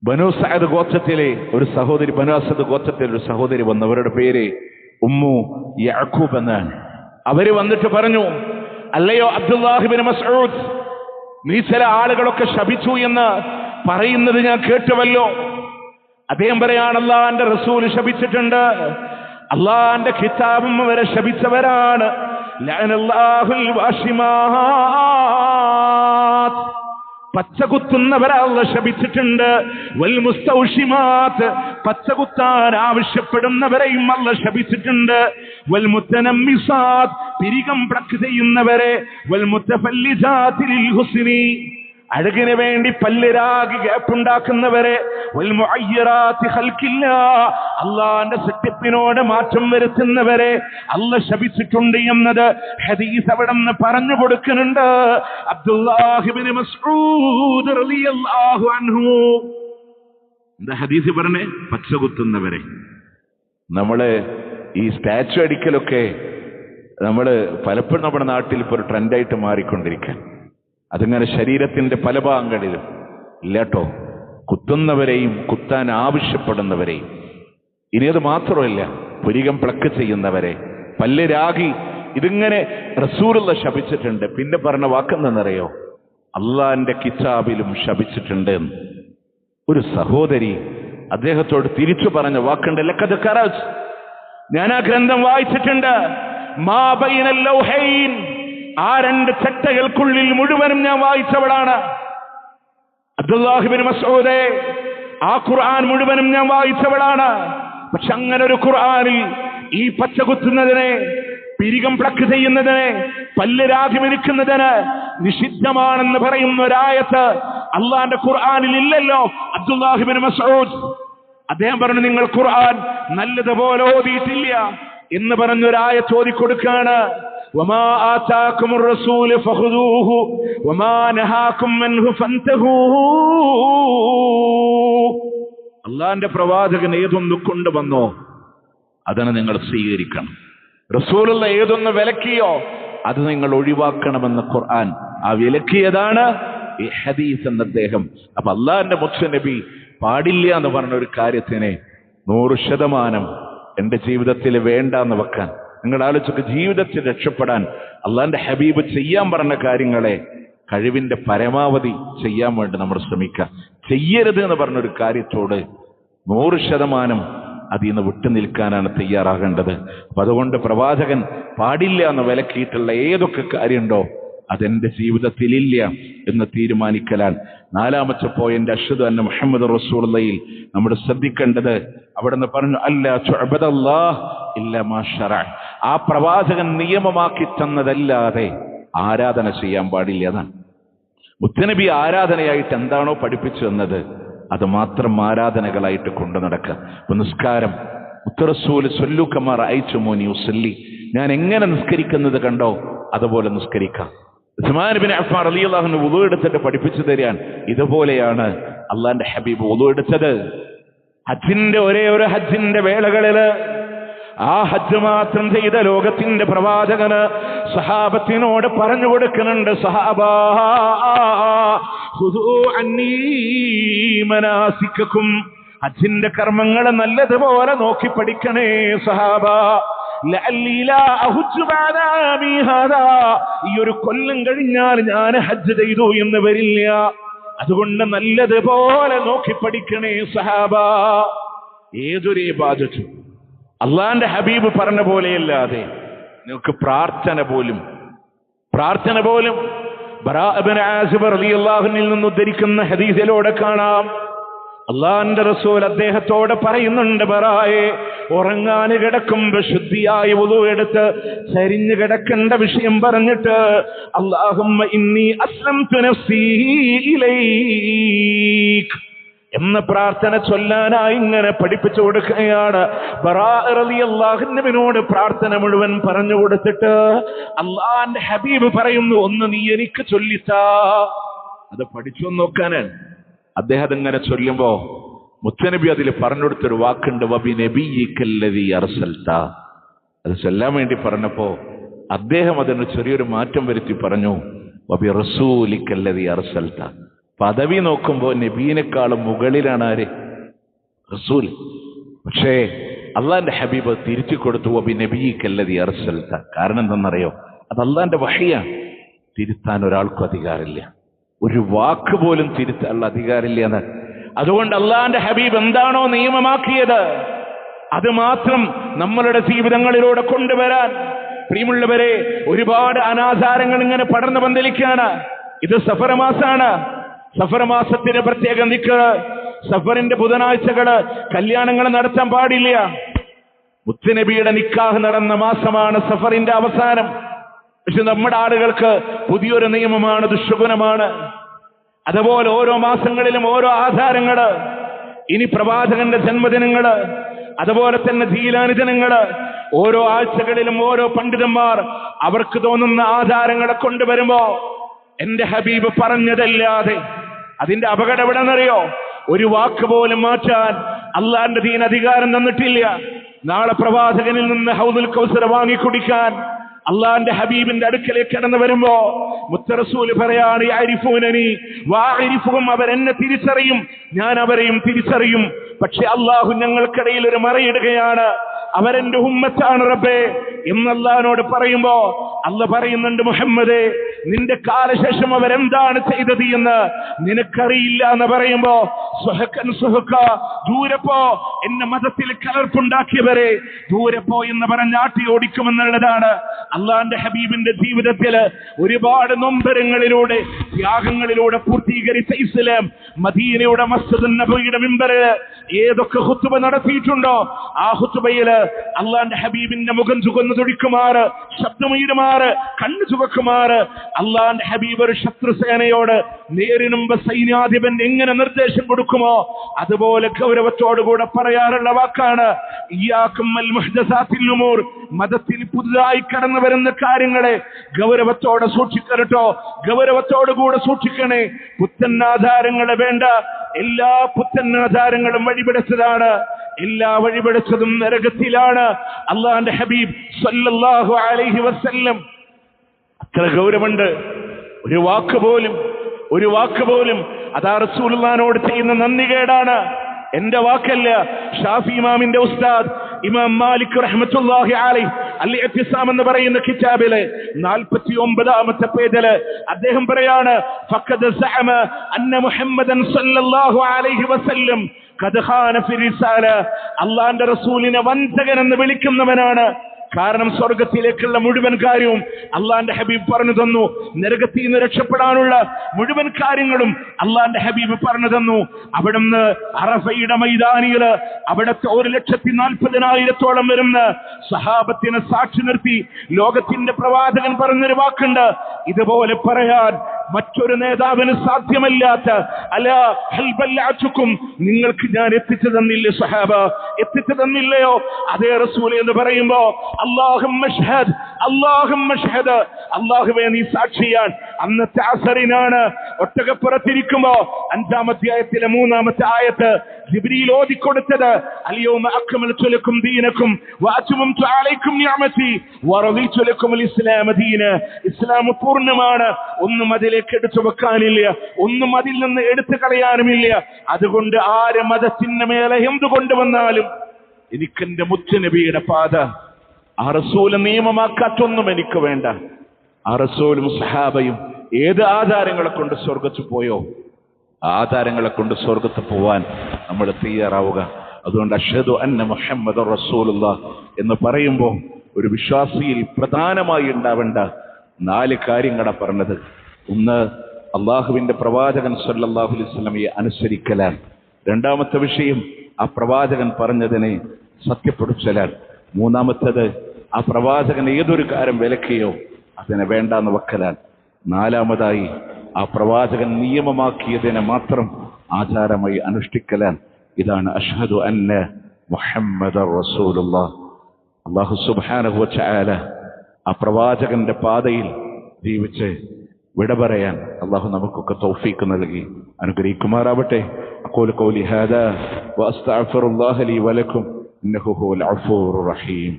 ബനു സഅദ് ഗോത്രത്തിലെ ഒരു സഹോദരി, ബനു അസദ് ഗോത്രത്തിലെ ഒരു സഹോദരി വന്നു. അവരുടെ പേര് ഉമ്മു യഅഖൂബ് എന്നാണ്. അവര് വന്നിട്ട് പറഞ്ഞു, അല്ലയോ അബ്ദുല്ലാഹി ഇബ്നു മസ്ഊദ്, നീ ചില ആളുകളൊക്കെ ശപിച്ചു എന്ന് പറയുന്നത് ഞാൻ കേട്ടുവല്ലോ. അദ്ദേഹം പറയാണ്, അല്ലാഹുവിന്റെ റസൂൽ ശപിച്ചിട്ടുണ്ട്, അല്ലാഹുവിന്റെ കിതാബും വരെ ശപിച്ചവരാണ്. ലഅനല്ലാഹുൽ വാശിമാത്. പച്ചകുത്തുന്നവരെ അള്ളാഹ് ശപിച്ചിട്ടുണ്ട്. വൽ മുസ്തൗഷിമാത്ത്, പച്ചകുത്താൻ ആവശ്യപ്പെടുന്നവരെയും അള്ളാഹ് ശപിച്ചിട്ടുണ്ട്. വൽ മുത്തനമ്മിസാത്ത്, പിരികം പ്ലക്ക് ചെയ്യുന്നവരെ. വൽ മുത്തഫല്ലിജാതി ലിൽ ഹുസ്നി, അഴകിന് വേണ്ടി പല്ലിരാഗി ഗ്യാപ്പുണ്ടാക്കുന്നവരെ. വൽ മുഅയ്യിറാത്തി ഖൽഖില്ലാ, അള്ളാന്റെ സത്യത്തിനോട് മാറ്റം വരുത്തുന്നവരെ അള്ളാഹ് ശപിച്ചിട്ടുണ്ട് എന്നത് ഹദീസ് അവിടെ നിന്ന് പറഞ്ഞു കൊടുക്കുന്നുണ്ട്. അബ്ദുല്ലാഹി ഇബ്നു മസ്ഊദ് റളിയല്ലാഹു അൻഹു എന്താ ഹദീസ് പറഞ്ഞേ? പച്ചകുത്തുന്നവരെ. നമ്മള് ഈ സ്റ്റാച്ചു അടിക്കലൊക്കെ പലപ്പോഴും നമ്മുടെ നാട്ടിൽ ഇപ്പോൾ ഒരു ട്രെൻഡായിട്ട് മാറിക്കൊണ്ടിരിക്കാൻ. അതിങ്ങനെ ശരീരത്തിന്റെ പല ഭാഗങ്ങളിലും ഇല്ലാട്ടോ, കുത്തുന്നവരെയും കുത്താൻ ആവശ്യപ്പെടുന്നവരെയും. ഇനി അത് മാത്രമല്ല, പുരികം പ്ലക്ക് ചെയ്യുന്നവരെ, പല്ല് രാഗി, ഇതിങ്ങനെ റസൂലുള്ള ശപിച്ചിട്ടുണ്ട്. പിന്നെ പറഞ്ഞ വാക്കെന്തെന്നറിയോ? അള്ളാന്റെ കിതാബിലും ശപിച്ചിട്ടുണ്ട്. ഒരു സഹോദരി അദ്ദേഹത്തോട് തിരിച്ചു പറഞ്ഞ വാക്കുണ്ട്, ലഖദ് ഖറജ്, ഞാൻ ആ ഗ്രന്ഥം വായിച്ചിട്ടുണ്ട്. മാ ബൈനൽ ലൗഹൈൻ, ആ രണ്ട് ചട്ടകൾക്കുള്ളിൽ മുഴുവനും ഞാൻ വായിച്ചവളാണ്. അബ്ദുല്ലാഹി ഇബ്നു മസ്ഊദേ, ആ ഖുർആൻ മുഴുവനും ഞാൻ വായിച്ചവളാണ്. പക്ഷെ അങ്ങനെ ഒരു ഖുർആനിൽ ഈ പച്ചകുത്തുന്നതിനെ, പിരികം പ്ലക്ക് ചെയ്യുന്നതിനെ, പല്ല് രാഗിമിരിക്കുന്നതിന് നിഷിദ്ധമാണെന്ന് പറയുന്ന ഒരായത്ത് അള്ളാന്റെ ഖുർആനിൽ ഇല്ലല്ലോ. അബ്ദുല്ലാഹി ഇബ്നു മസ്ഊദ് അദ്ദേഹം പറഞ്ഞു, നിങ്ങൾ ഖുർആൻ നല്ലതുപോലെ ഓതിയിട്ടില്ല എന്ന് പറഞ്ഞൊരായത്ത് ഓതിക്കൊടുക്കാണ്. വമാ ആതാകുമുർ റസൂലു ഫഖുദൂഹു വമാ നഹാകും അൻഹു ഫൻതഹൂ. അള്ളാന്റെ പ്രവാചകൻ ഏതൊന്ന് കൊണ്ടുവന്നോ അതിനെ നിങ്ങൾ സ്വീകരിക്കണം. റസൂലുള്ള ഏതൊന്ന് വിലക്കിയോ അത് നിങ്ങൾ ഒഴിവാക്കണമെന്ന് ഖുർആൻ ആ വിലക്കിയതാണ് ഈ ഹദീസ് എന്ന് അദ്ദേഹം. അപ്പൊ അള്ളാന്റെ മുത്തുനബി പാടില്ല എന്ന് പറഞ്ഞ ഒരു കാര്യത്തിനെ 100% എന്റെ ജീവിതത്തിൽ വേണ്ട എന്ന് വെക്കാൻ. നിങ്ങൾ ആലോചിച്ചൊക്കെ, ജീവിതത്തിൽ രക്ഷപ്പെടാൻ അള്ളാന്റെ ഹബീബ് ചെയ്യാൻ പറഞ്ഞ കാര്യങ്ങളെ കഴിവിന്റെ പരമാവധി ചെയ്യാൻ വേണ്ടി നമ്മൾ ശ്രമിക്കുക. ചെയ്യരുത് എന്ന് പറഞ്ഞൊരു കാര്യത്തോട് 100% അതിൽ നിന്ന് വിട്ടുനിൽക്കാനാണ് തയ്യാറാകേണ്ടത്. അപ്പൊ അതുകൊണ്ട് പ്രവാചകൻ പാടില്ല എന്ന് വിലക്കിയിട്ടുള്ള ഏതൊക്കെ കാര്യമുണ്ടോ അതെന്റെ ജീവിതത്തിലില്ല എന്ന് തീരുമാനിക്കലാണ് 4ാമത്തെ പോയിന്റ്. അഷ്ഹദു അന്ന മുഹമ്മദ് റസൂലുള്ളാഹിയിൽ നമ്മൾ ശ്രദ്ധിക്കേണ്ടത് അവിടെ നിന്ന് പറഞ്ഞു, അല്ലാ തുഅബദല്ലാഹ് ഇല്ലാ മാ ശറഅ, ആ പ്രവാചകൻ നിയമമാക്കി തന്നതല്ലാതെ ആരാധന ചെയ്യാൻ പാടില്ല. അതാണ് മുത്തനബി ആരാധനയായിട്ട് എന്താണോ പഠിപ്പിച്ചു തന്നത് അത് മാത്രം ആരാധനകളായിട്ട് കൊണ്ടു നടക്കുക. ഇപ്പൊ നിസ്കാരം, മുത്തറസൂൽ സ്വല്ലു കമാ റഅയ്തുമൂനി ഉസല്ലി, ഞാൻ എങ്ങനെ നിസ്കരിക്കുന്നത് കണ്ടോ അതുപോലെ നിസ്കരിക്കാം. ഉസ്മാൻ ഇബ്നു അഫ്ഫാൻ റളിയല്ലാഹു അൻഹു വുളു എടുത്തിട്ട് പഠിപ്പിച്ചു തരാൻ. ഇതുപോലെയാണ് അള്ളാന്റെ ഹബീബ് വുളു എടുത്തത്. ഹജ്ജിന്റെ ഒരേ ഒരു ഹജ്ജിന്റെ വേളകളില് ആ ഹജ്ജ് മാത്രം ചെയ്ത ലോകത്തിന്റെ പ്രവാചകന് സഹാബത്തിനോട് പറഞ്ഞു കൊടുക്കുന്നുണ്ട്, സഹാബാ ഖുദൂ അന്നീ മനാസിക്കക്കും, ഹജ്ജിന്റെ കർമ്മങ്ങൾ നല്ലതുപോലെ നോക്കി പഠിക്കണേ സഹാബാ. ലഅല്ലി ലാ അഹുജ്ജു ബഅദ ആമി ഹാദാ, ഈ ഒരു കൊല്ലം കഴിഞ്ഞാൽ ഞാൻ ഹജ്ജ് ചെയ്തു എന്ന് വരില്ല. അതുകൊണ്ട് നല്ലതുപോലെ നോക്കി പഠിക്കണേ സഹാബാ. ഏതൊരു ഇബാദത്തും അള്ളാന്റെ ഹബീബ് പറഞ്ഞ പോലെയല്ലാതെ നിങ്ങൾക്ക് പ്രാർത്ഥന പോലും ബറാ ഇബ്നു ആസിബ് റളിയല്ലാഹു അൻഹു നിന്ന് ഉദ്ധരിക്കുന്ന ഹദീസിലൂടെ കാണാം, അള്ളാന്റെ റസൂൽ അദ്ദേഹത്തോട് പറയുന്നുണ്ട്, ബറായെ, ഉറങ്ങാൻ കിടക്കുമ്പോ ശുദ്ധിയായി വുളു എടുത്ത് ചരിഞ്ഞു കിടക്കേണ്ട വിഷയം പറഞ്ഞിട്ട് അല്ലാഹുമ്മ ഇന്നി അസ്ലംതു നഫ്സീ ഇലൈക് എന്ന പ്രാർത്ഥന ചൊല്ലാനായി ഇങ്ങനെ പഠിപ്പിച്ചു കൊടുക്കുകയാണ്. ബറാ റളിയല്ലാഹു അൻഹുവിനോട് പ്രാർത്ഥന മുഴുവൻ പറഞ്ഞു കൊടുത്തിട്ട് അള്ളാന്റെ ഹബീബ് പറയുന്നു, ഒന്ന് നീ എനിക്ക് ചൊല്ലിത്താ. അത് പഠിച്ചു നോക്കാനാണ്. അദ്ദേഹം ഇങ്ങനെ ചൊല്ലുമ്പോ മുത്തനബി അതിൽ പറഞ്ഞു കൊടുത്തൊരു വാക്കുണ്ട്, വബി നബിയിക്കല്ലദീ അർസൽത. അത് ചൊല്ലാൻ വേണ്ടി പറഞ്ഞപ്പോ അദ്ദേഹം അതിന് ചെറിയൊരു മാറ്റം വരുത്തി പറഞ്ഞു, വബി റസൂലിക്കല്ലദീ അർസൽത. പദവി നോക്കുമ്പോ നബീനേക്കാളും മുകളിലാണ് ആര്? റസൂൽ. പക്ഷേ അള്ളാന്റെ ഹബീബ് തിരിച്ചു കൊടുത്തു, വബി നബിയിക്കല്ലദീ അർസൽത. കാരണം എന്തെന്നറിയോ? അത് അള്ളാന്റെ വഹയാണ്. തിരുത്താൻ ഒരാൾക്കും അധികാരമില്ല, ഒരു വാക്ക് പോലും തിരുത്താനുള്ള അധികാരമില്ല എന്ന്. അതുകൊണ്ട് അള്ളാന്റെ ഹബീബ് എന്താണോ നിയമമാക്കിയത് അത് മാത്രം നമ്മളുടെ ജീവിതങ്ങളിലൂടെ കൊണ്ടുവരാൻ. പ്രിയമുള്ളവരെ, ഒരുപാട് അനാചാരങ്ങൾ ഇങ്ങനെ പടർന്നു പന്തലിക്കാണ്. ഇത് സഫർ മാസാണ്. സഫർ മാസത്തിന് പ്രത്യേക നിക്ക്, സഫറിന്റെ ബുധനാഴ്ചകള് കല്യാണങ്ങൾ നടത്താൻ പാടില്ല. മുത്തുനബിയുടെ നിക്കാഹ് നടന്ന മാസമാണ് സഫറിന്റെ അവസാനം. പക്ഷെ നമ്മുടെ ആളുകൾക്ക് പുതിയൊരു നിയമമാണ്, ദുശകുനമാണ്. അതുപോലെ ഓരോ മാസങ്ങളിലും ഓരോ ആചാരങ്ങള്. ഇനി പ്രവാചകന്റെ ജന്മദിനങ്ങള്, അതുപോലെ തന്നെ ജീലാനി ദിനങ്ങള്, ഓരോ ആഴ്ചകളിലും ഓരോ പണ്ഡിതന്മാർ അവർക്ക് തോന്നുന്ന ആചാരങ്ങളെ കൊണ്ടുവരുമ്പോ എന്റെ ഹബീബ് പറഞ്ഞതല്ലാതെ അതിന്റെ അപകടം എവിടെന്നറിയോ? ഒരു വാക്ക് പോലും മാറ്റാൻ അള്ളാന്റെ ദീൻ അധികാരം തന്നിട്ടില്ല. നാളെ പ്രവാചകനിൽ നിന്ന് ഹൗദുൽ കൗസർ വാങ്ങിക്കുടിക്കാൻ അള്ളാന്റെ ഹബീബിന്റെ അടുക്കലേക്ക് കടന്നു വരുമ്പോ മുത്തറസൂല് പറയാണ്, യഅരിഫൂനനി വഅരിഫുഹും, അവരെന്നെ തിരിച്ചറിയും, ഞാൻ അവരെയും തിരിച്ചറിയും. പക്ഷെ അള്ളാഹു ഞങ്ങൾക്കിടയിൽ ഒരു മറയിടുകയാണ്, അവരെന്റെ ഉമ്മത്താണ് റബ്ബേ എന്ന് അള്ളാഹിനോട് പറയുമ്പോ അള്ളാഹ് പറയുന്നുണ്ട്, മുഹമ്മദേ, നിന്റെ കാലശേഷം അവരെന്താണ് ചെയ്തത് എന്ന് നിനക്കറിയില്ല എന്ന് പറയുമ്പോ സുഹക്കൻ സുഹക്ക, ദൂരെ പോ, എന്റെ മതത്തിൽ കലർപ്പുണ്ടാക്കിയവരെ ദൂരെ പോ എന്ന് പറഞ്ഞ് ആട്ടി ഓടിക്കുമെന്നുള്ളതാണ്. അള്ളാന്റെ ഹബീബിന്റെ ജീവിതത്തില് ഒരുപാട് നൊമ്പരങ്ങളിലൂടെ ത്യാഗങ്ങളിലൂടെ പൂർത്തീകരിച്ച ഇസ്ലാം മദീനയുടെ മസ്ജിദ് നബവിയുടെ മിമ്പറില് ഏതൊക്കെ ഖുത്ബ നടത്തിയിട്ടുണ്ടോ ആ ഖുത്ബയില് അള്ളാന്റെ ഹബീബിന്റെ മുഖം ചുവന്നു തുടിക്കുമാറ്, ശബ്ദമുയരുമാറ്, കണ്ണു ചുവക്കുമാറ് അള്ളാന്റെ ഹബീബ് ഒരു ശത്രുസേനയോട് നേരിനുമ്പ് സൈന്യാധിപൻ എങ്ങനെ നിർദ്ദേശം കൊടുക്കുമോ അതുപോലെ ഗൗരവത്തോടുകൂടെ പറയാറുള്ള വാക്കാണ് ഇയ്യാകും വൽ മുഹ്ദസാത്തിൽ ഉമൂർ. മതത്തിൽ പുതുതായി കടന്നു വരുന്ന കാര്യങ്ങളെ ഗൗരവത്തോടെ സൂക്ഷിക്കട്ടോ, ഗൗരവത്തോടുകൂടെ സൂക്ഷിക്കണേ. പുത്തൻ ആധാരങ്ങളെ വേണ്ട, എല്ലാ പുത്തൻ ആധാരങ്ങളും വഴിപിടച്ചതാണ്, എല്ലാ വഴിപിടച്ചതും നരകത്തിലാണ്. അള്ളാന്റെ ഹബീബ് സല്ലല്ലാഹു അലൈഹി വസല്ലം അത്ര ഗൗരവമുണ്ട്. ഒരു വാക്ക് പോലും അതാ റസൂലുള്ളാഹിനോട് ചെയ്യുന്ന നന്ദികേടാണ്. എന്റെ വാക്കല്ല, ഷാഫി ഇമാമിന്റെ ഉസ്താദ് ഇമാം മാലിക് റഹ്മത്തുള്ളാഹി അലൈഹി അൽ ഇഅ്തിസാം എന്ന് പറയുന്ന കിതാബിലെ 49ാമത്തെ പേജില് അദ്ദേഹം പറയാണ്, ഫഖദ് സഅമ അന്ന മുഹമ്മദൻ സല്ലല്ലാഹു അലൈഹി വസല്ലം ഖദ് ഖാന ഫി റിസാല. അല്ലാഹുവിന്റെ റസൂലിനെ വഞ്ചകൻ എന്ന് വിളിക്കുന്നവനാണ്. കാരണം സ്വർഗത്തിലേക്കുള്ള മുഴുവൻ കാര്യവും അള്ളാന്റെ ഹബീബ് പറഞ്ഞു തന്നു. നരകത്തിൽ നിന്ന് രക്ഷപ്പെടാനുള്ള മുഴുവൻ കാര്യങ്ങളും അള്ളാന്റെ ഹബീബ് പറഞ്ഞു തന്നു. അവിടുന്ന് അറഫയുടെ മൈതാനിയില് അവിടത്തെ 1,40,000-ഓളം വരുന്ന സഹാബത്തിനെ സാക്ഷി നിർത്തി ലോകത്തിന്റെ പ്രവാചകൻ പറഞ്ഞൊരു വാക്കുണ്ട്, ഇതുപോലെ പറയാൻ മറ്റൊരു നേതാവിന് സാധ്യമല്ലാത്ത അലാ ഹൽ ബല്ലഅതുക്കും, നിങ്ങൾക്ക് ഞാൻ എത്തിച്ചു തന്നില്ലേ സഹാബ, എത്തിച്ചു തന്നില്ലയോ? അതേ റസൂൽ എന്ന് പറയുമ്പോ അല്ലാഹുമ്മ ഷ്ഹദ്, അല്ലാഹുമ്മ ഷ്ഹദ്, അല്ലാഹുവേ നീ സാക്ഷിയാൻ. അന്നത്തെ അസറിനാണ് ഒട്ടകപ്പുറത്തിരിക്കുമ്പോ 5-ാമത്തെ ആയത്തിലെ 3-ാമത്തെ ആയത്ത് ജിബ്രീൽ ഓതിക്കൊടുത്തത്, അൽയൗമ അക്മൽതു ലക്കും ദീനക്കും വഅത്മംതു അലൈക്കും നിഅമതി വറദിതു ലക്കുമുൽ ഇസ്ലാമ ദീന. ഇസ്ലാം പൂർണ്ണമാണ്, ഒന്നും അതിലേക്ക് എടുത്തു വെക്കാനില്ല, ഒന്നും അതിൽ നിന്ന് എടുത്തു കളയാനുമില്ല. അതുകൊണ്ട് ആര് മതത്തിന് മേലെ എന്തു കൊണ്ടുവന്നാലും എനിക്കെന്റെ മുത്തുനബിയുടെ പാത, ആ റസൂല് നിയമമാക്കാത്തൊന്നും എനിക്ക് വേണ്ട. ആ റസൂലും സഹാബയും ഏത് ആധാരങ്ങളെ കൊണ്ട് സ്വർഗത്ത് പോയോ ആധാരങ്ങളെ കൊണ്ട് സ്വർഗത്ത് പോവാൻ നമ്മൾ തയ്യാറാവുക. അതുകൊണ്ട് അഷ്ഹദു അന്ന മുഹമ്മദുർ റസൂലുള്ളാഹ് എന്ന് പറയുമ്പോൾ ഒരു വിശ്വാസിയിൽ പ്രധാനമായി ഉണ്ടാവേണ്ട 4 കാര്യങ്ങളാണ് പറഞ്ഞത്. ഒന്ന്, അള്ളാഹുവിന്റെ പ്രവാചകൻ സല്ലല്ലാഹു അലൈഹി വസല്ലമയെ അനുസരിക്കലാണ്. 2-ാമത്തെ വിഷയം ആ പ്രവാചകൻ പറഞ്ഞതിനെ സത്യപ്പെടുത്തലാണ്. 3-ാമത്തേത് ആ പ്രവാചകൻ ഏതൊരു കാര്യം വിലക്കിയോ അതിനെ വേണ്ടാന്ന് വെക്കലാണ്. 4-ാമതായി ആ പ്രവാചകൻ നിയമമാക്കിയതിനെ മാത്രം ആചാരമായി അനുഷ്ഠിക്കലാണ്. ഇതാണ് അഷ്ഹദു അന്ന മുഹമ്മദർ റസൂലുള്ളാഹ്. അല്ലാഹു സുബ്ഹാനഹു വ തആല ആ പ്രവാചകന്റെ പാതയിൽ ജീവിച്ച് വിട പറയാൻ അല്ലാഹു നമുക്കൊക്കെ തൗഫീഖ് നൽകി അനുഗ്രഹിക്കുമാറാവട്ടെ. അഖൂലു ഖൗലി ഹാദാ വഅസ്തഗ്ഫിറുല്ലാഹ ലീ വലക്കും ഇന്നഹു ഹുവൽ ഗഫൂറുർ റഹീം.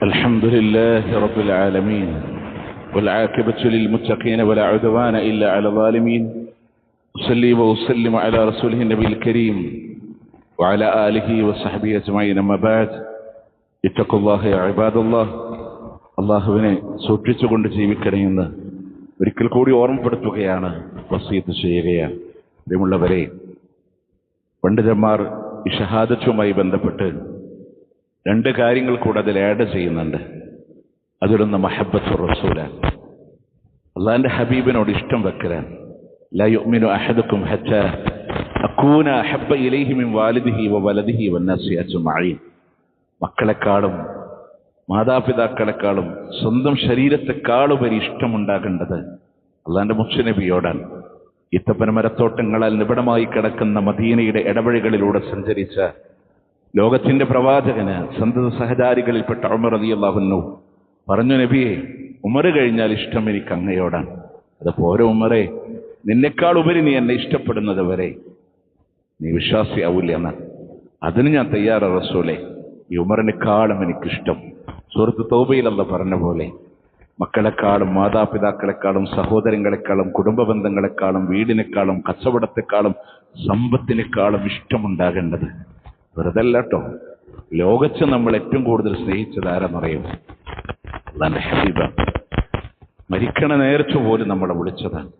الحمد لله رب العالمين والعاقبة للمتقين ولا عدوان إلا على الظالمين. أصلي وأسلم على رسوله النبي الكريم وعلى آله وصحبه أجمعين. أما بعد اتقوا الله يا عباد الله. അള്ളാഹുവിനെ സൂക്ഷിച്ചുകൊണ്ട് ജീവിക്കണമെന്ന് ഒരിക്കൽ കൂടി ഓർമ്മപ്പെടുത്തുകയാണ്, വസിയത്ത് ചെയ്യുകയാണ്. പ്രിയമുള്ളവരെ, പണ്ഡിതന്മാർ ഈ ഷഹാദത്തുമായി ബന്ധപ്പെട്ട് രണ്ട് കാര്യങ്ങൾ കൂടെ അതിൽ ആഡ് ചെയ്യുന്നുണ്ട്. അതിലൊന്ന് മഹബ്ബത്തുർ റസൂലാണ്, അള്ളാഹിന്റെ ഹബീബിനോട് ഇഷ്ടം വെക്കലാണ്. ലാ യുഅ്മിനു അഹദുക്കും ഹത്താ അകൂന അഹബ്ബ ഇലൈഹി മിൻ വാലിദിഹി വവലദിഹി വന്നാസി അജ്മഈൻ. മക്കളെക്കാളും മാതാപിതാക്കളെക്കാളും സ്വന്തം ശരീരത്തെക്കാളുപരി ഇഷ്ടമുണ്ടാകേണ്ടത് അള്ളാഹിന്റെ മുത്തുനബിയോടാണ്. ഈത്തപ്പന മരത്തോട്ടങ്ങളാൽ നിബിഡമായി കിടക്കുന്ന മദീനയുടെ ഇടവഴികളിലൂടെ സഞ്ചരിച്ച ലോകത്തിന്റെ പ്രവാചകന് സന്തത സഹചാരികളിൽപ്പെട്ട ഉമർ റളിയല്ലാഹു അൻഹു പറഞ്ഞു, നബിയെ, ഉമർ കഴിഞ്ഞാൽ ഇഷ്ടം എനിക്ക് അങ്ങയോടാണ്. അത് പോരെ ഉമറെ, നിന്നെക്കാൾ ഉപരി നീ എന്നെ ഇഷ്ടപ്പെടുന്നത് വരെ നീ വിശ്വാസിയാവൂല എന്നാണ്. അതിന് ഞാൻ തയ്യാറാ റസൂലേ, ഈ ഉമറിനെക്കാളും എനിക്കിഷ്ടം. സൂറത്ത് തൗബയിൽ അല്ലാഹു പറഞ്ഞ പോലെ മക്കളെക്കാളും മാതാപിതാക്കളെക്കാളും സഹോദരങ്ങളെക്കാളും കുടുംബ ബന്ധങ്ങളെക്കാളും വീടിനേക്കാളും കച്ചവടത്തെക്കാളും സമ്പത്തിനേക്കാളും ഇഷ്ടമുണ്ടാകേണ്ടത് വെറുതല്ല കേട്ടോ. ലോകത്ത് നമ്മൾ ഏറ്റവും കൂടുതൽ സ്നേഹിച്ചത് ആരെന്നറിയും? അള്ളാന്റെ ഹബീബാണ്. മരിക്കണ നേരത്തെ പോലും നമ്മളെ വിളിച്ചതാണ്.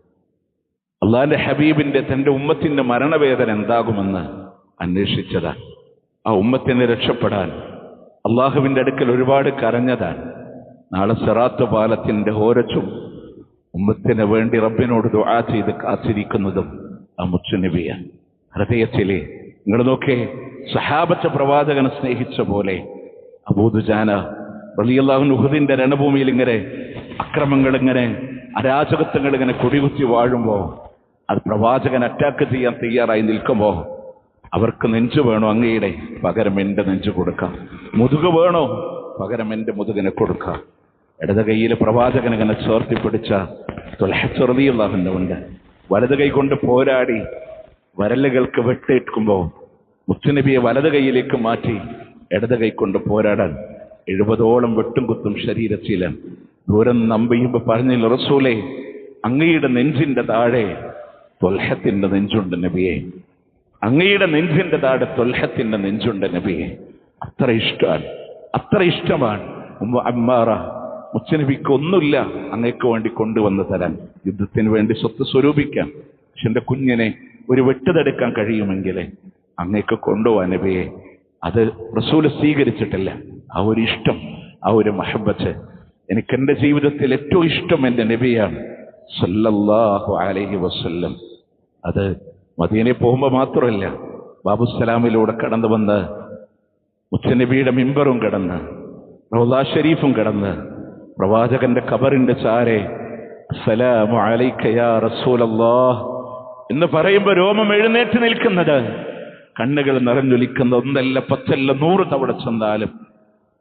അള്ളാന്റെ ഹബീബിന്റെ തന്റെ ഉമ്മത്തിന്റെ മരണവേദന എന്താകുമെന്ന് അന്വേഷിച്ചതാണ്. ആ ഉമ്മത്തിനെ രക്ഷപ്പെടാൻ അള്ളാഹുവിന്റെ അടുക്കൽ ഒരുപാട് കരഞ്ഞതാണ്. നാളെ സിറാത്ത് പാലത്തിന്റെ ഓരച്ചും ഉമ്മത്തിന് വേണ്ടി റബ്ബിനോട് ദുആ ചെയ്ത് കാത്തിരിക്കുന്നതും ആ മുത്തുനബിയാണ്. ഹൃദയത്തിലെ നിങ്ങൾ നോക്കേ, സഹാബത്ത് പ്രവാചകനെ സ്നേഹിച്ച പോലെ അബൂദുജാന റളിയല്ലാഹു അൻഹു ഉഹദിന്റെ രണഭൂമിയിൽ ഇങ്ങനെ അക്രമങ്ങൾ, ഇങ്ങനെ അരാജകത്വങ്ങൾ ഇങ്ങനെ കൊടികുത്തി വാഴുമ്പോ അത് പ്രവാചകൻ അറ്റാക്ക് ചെയ്യാൻ തയ്യാറായി നിൽക്കുമ്പോ അവർക്ക് നെഞ്ചു വേണോ അങ്ങയുടെ, പകരം എൻ്റെ നെഞ്ചു കൊടുക്കാം. മുതുക് വേണോ, പകരം എൻ്റെ മുതുകിനെ കൊടുക്കാം. ഇടത് കൈയിൽ പ്രവാചകൻ ഇങ്ങനെ ചേർത്തി പിടിച്ച ത്വൽഹത്ത് റളിയല്ലാഹു അൻഹു ഉണ്ട്. വലത് കൈ കൊണ്ട് പോരാടി വരലുകൾക്ക് വെട്ടേൽക്കുമ്പോൾ മുത്തുനബിയെ വലത് കൈയിലേക്ക് മാറ്റി ഇടത് കൈ കൊണ്ട് പോരാടാൻ 70ഓളം വെട്ടും കുത്തും ശരീരത്തില് ദൂരം നമ്പിയുമ്പോ പറഞ്ഞില്ല, റസൂലേ, അങ്ങയുടെ നെഞ്ചിന്റെ താഴെ ത്വൽഹത്തിന്റെ നെഞ്ചുണ്ട് നബിയെ, അങ്ങയുടെ നെഞ്ചിന്റെ താഴെ ത്വൽഹത്തിന്റെ നെഞ്ചുണ്ട് നബിയെ. അത്ര ഇഷ്ടമാണ്, അത്ര ഇഷ്ടമാണ്. അമ്മാറ, മുത്തുനബിക്ക് ഒന്നുമില്ല അങ്ങയ്ക്ക് വേണ്ടി കൊണ്ടുവന്ന് തരാൻ, യുദ്ധത്തിന് വേണ്ടി സ്വത്ത് സ്വരൂപിക്കാൻ. പക്ഷെ എന്റെ കുഞ്ഞിനെ ഒരു വെട്ടുതെടുക്കാൻ കഴിയുമെങ്കിൽ അങ്ങയ്ക്ക് കൊണ്ടുപോവാൻ നബിയെ. അത് റസൂല് സ്വീകരിച്ചിട്ടില്ല. ആ ഒരു ഇഷ്ടം, ആ ഒരു മഹബ്ബത്ത് എനിക്ക് എൻ്റെ ജീവിതത്തിൽ ഏറ്റവും ഇഷ്ടം എൻ്റെ നബിയാണ് സല്ലല്ലാഹു അലൈഹി വസല്ലം. അത് മദീനയിൽ പോകുമ്പോൾ മാത്രമല്ല, ബാബുസലാമിലൂടെ കടന്നു വന്ന് മുത്തുനബിയുടെ മിമ്പറും കടന്ന് റൗളാ ഷരീഫും കടന്ന് പ്രവാചകന്റെ ഖബറിന്റെ ചാരെ അസ്സലാമു അലൈക യാ റസൂലല്ലാഹ് എന്ന് പറയുമ്പോൾ രോമം എഴുന്നേറ്റ് നിൽക്കുന്നത്, കണ്ണുകൾ നിറഞ്ഞൊലിക്കുന്ന 1 അല്ല 10 അല്ല 100 തവണ ചെന്നാലും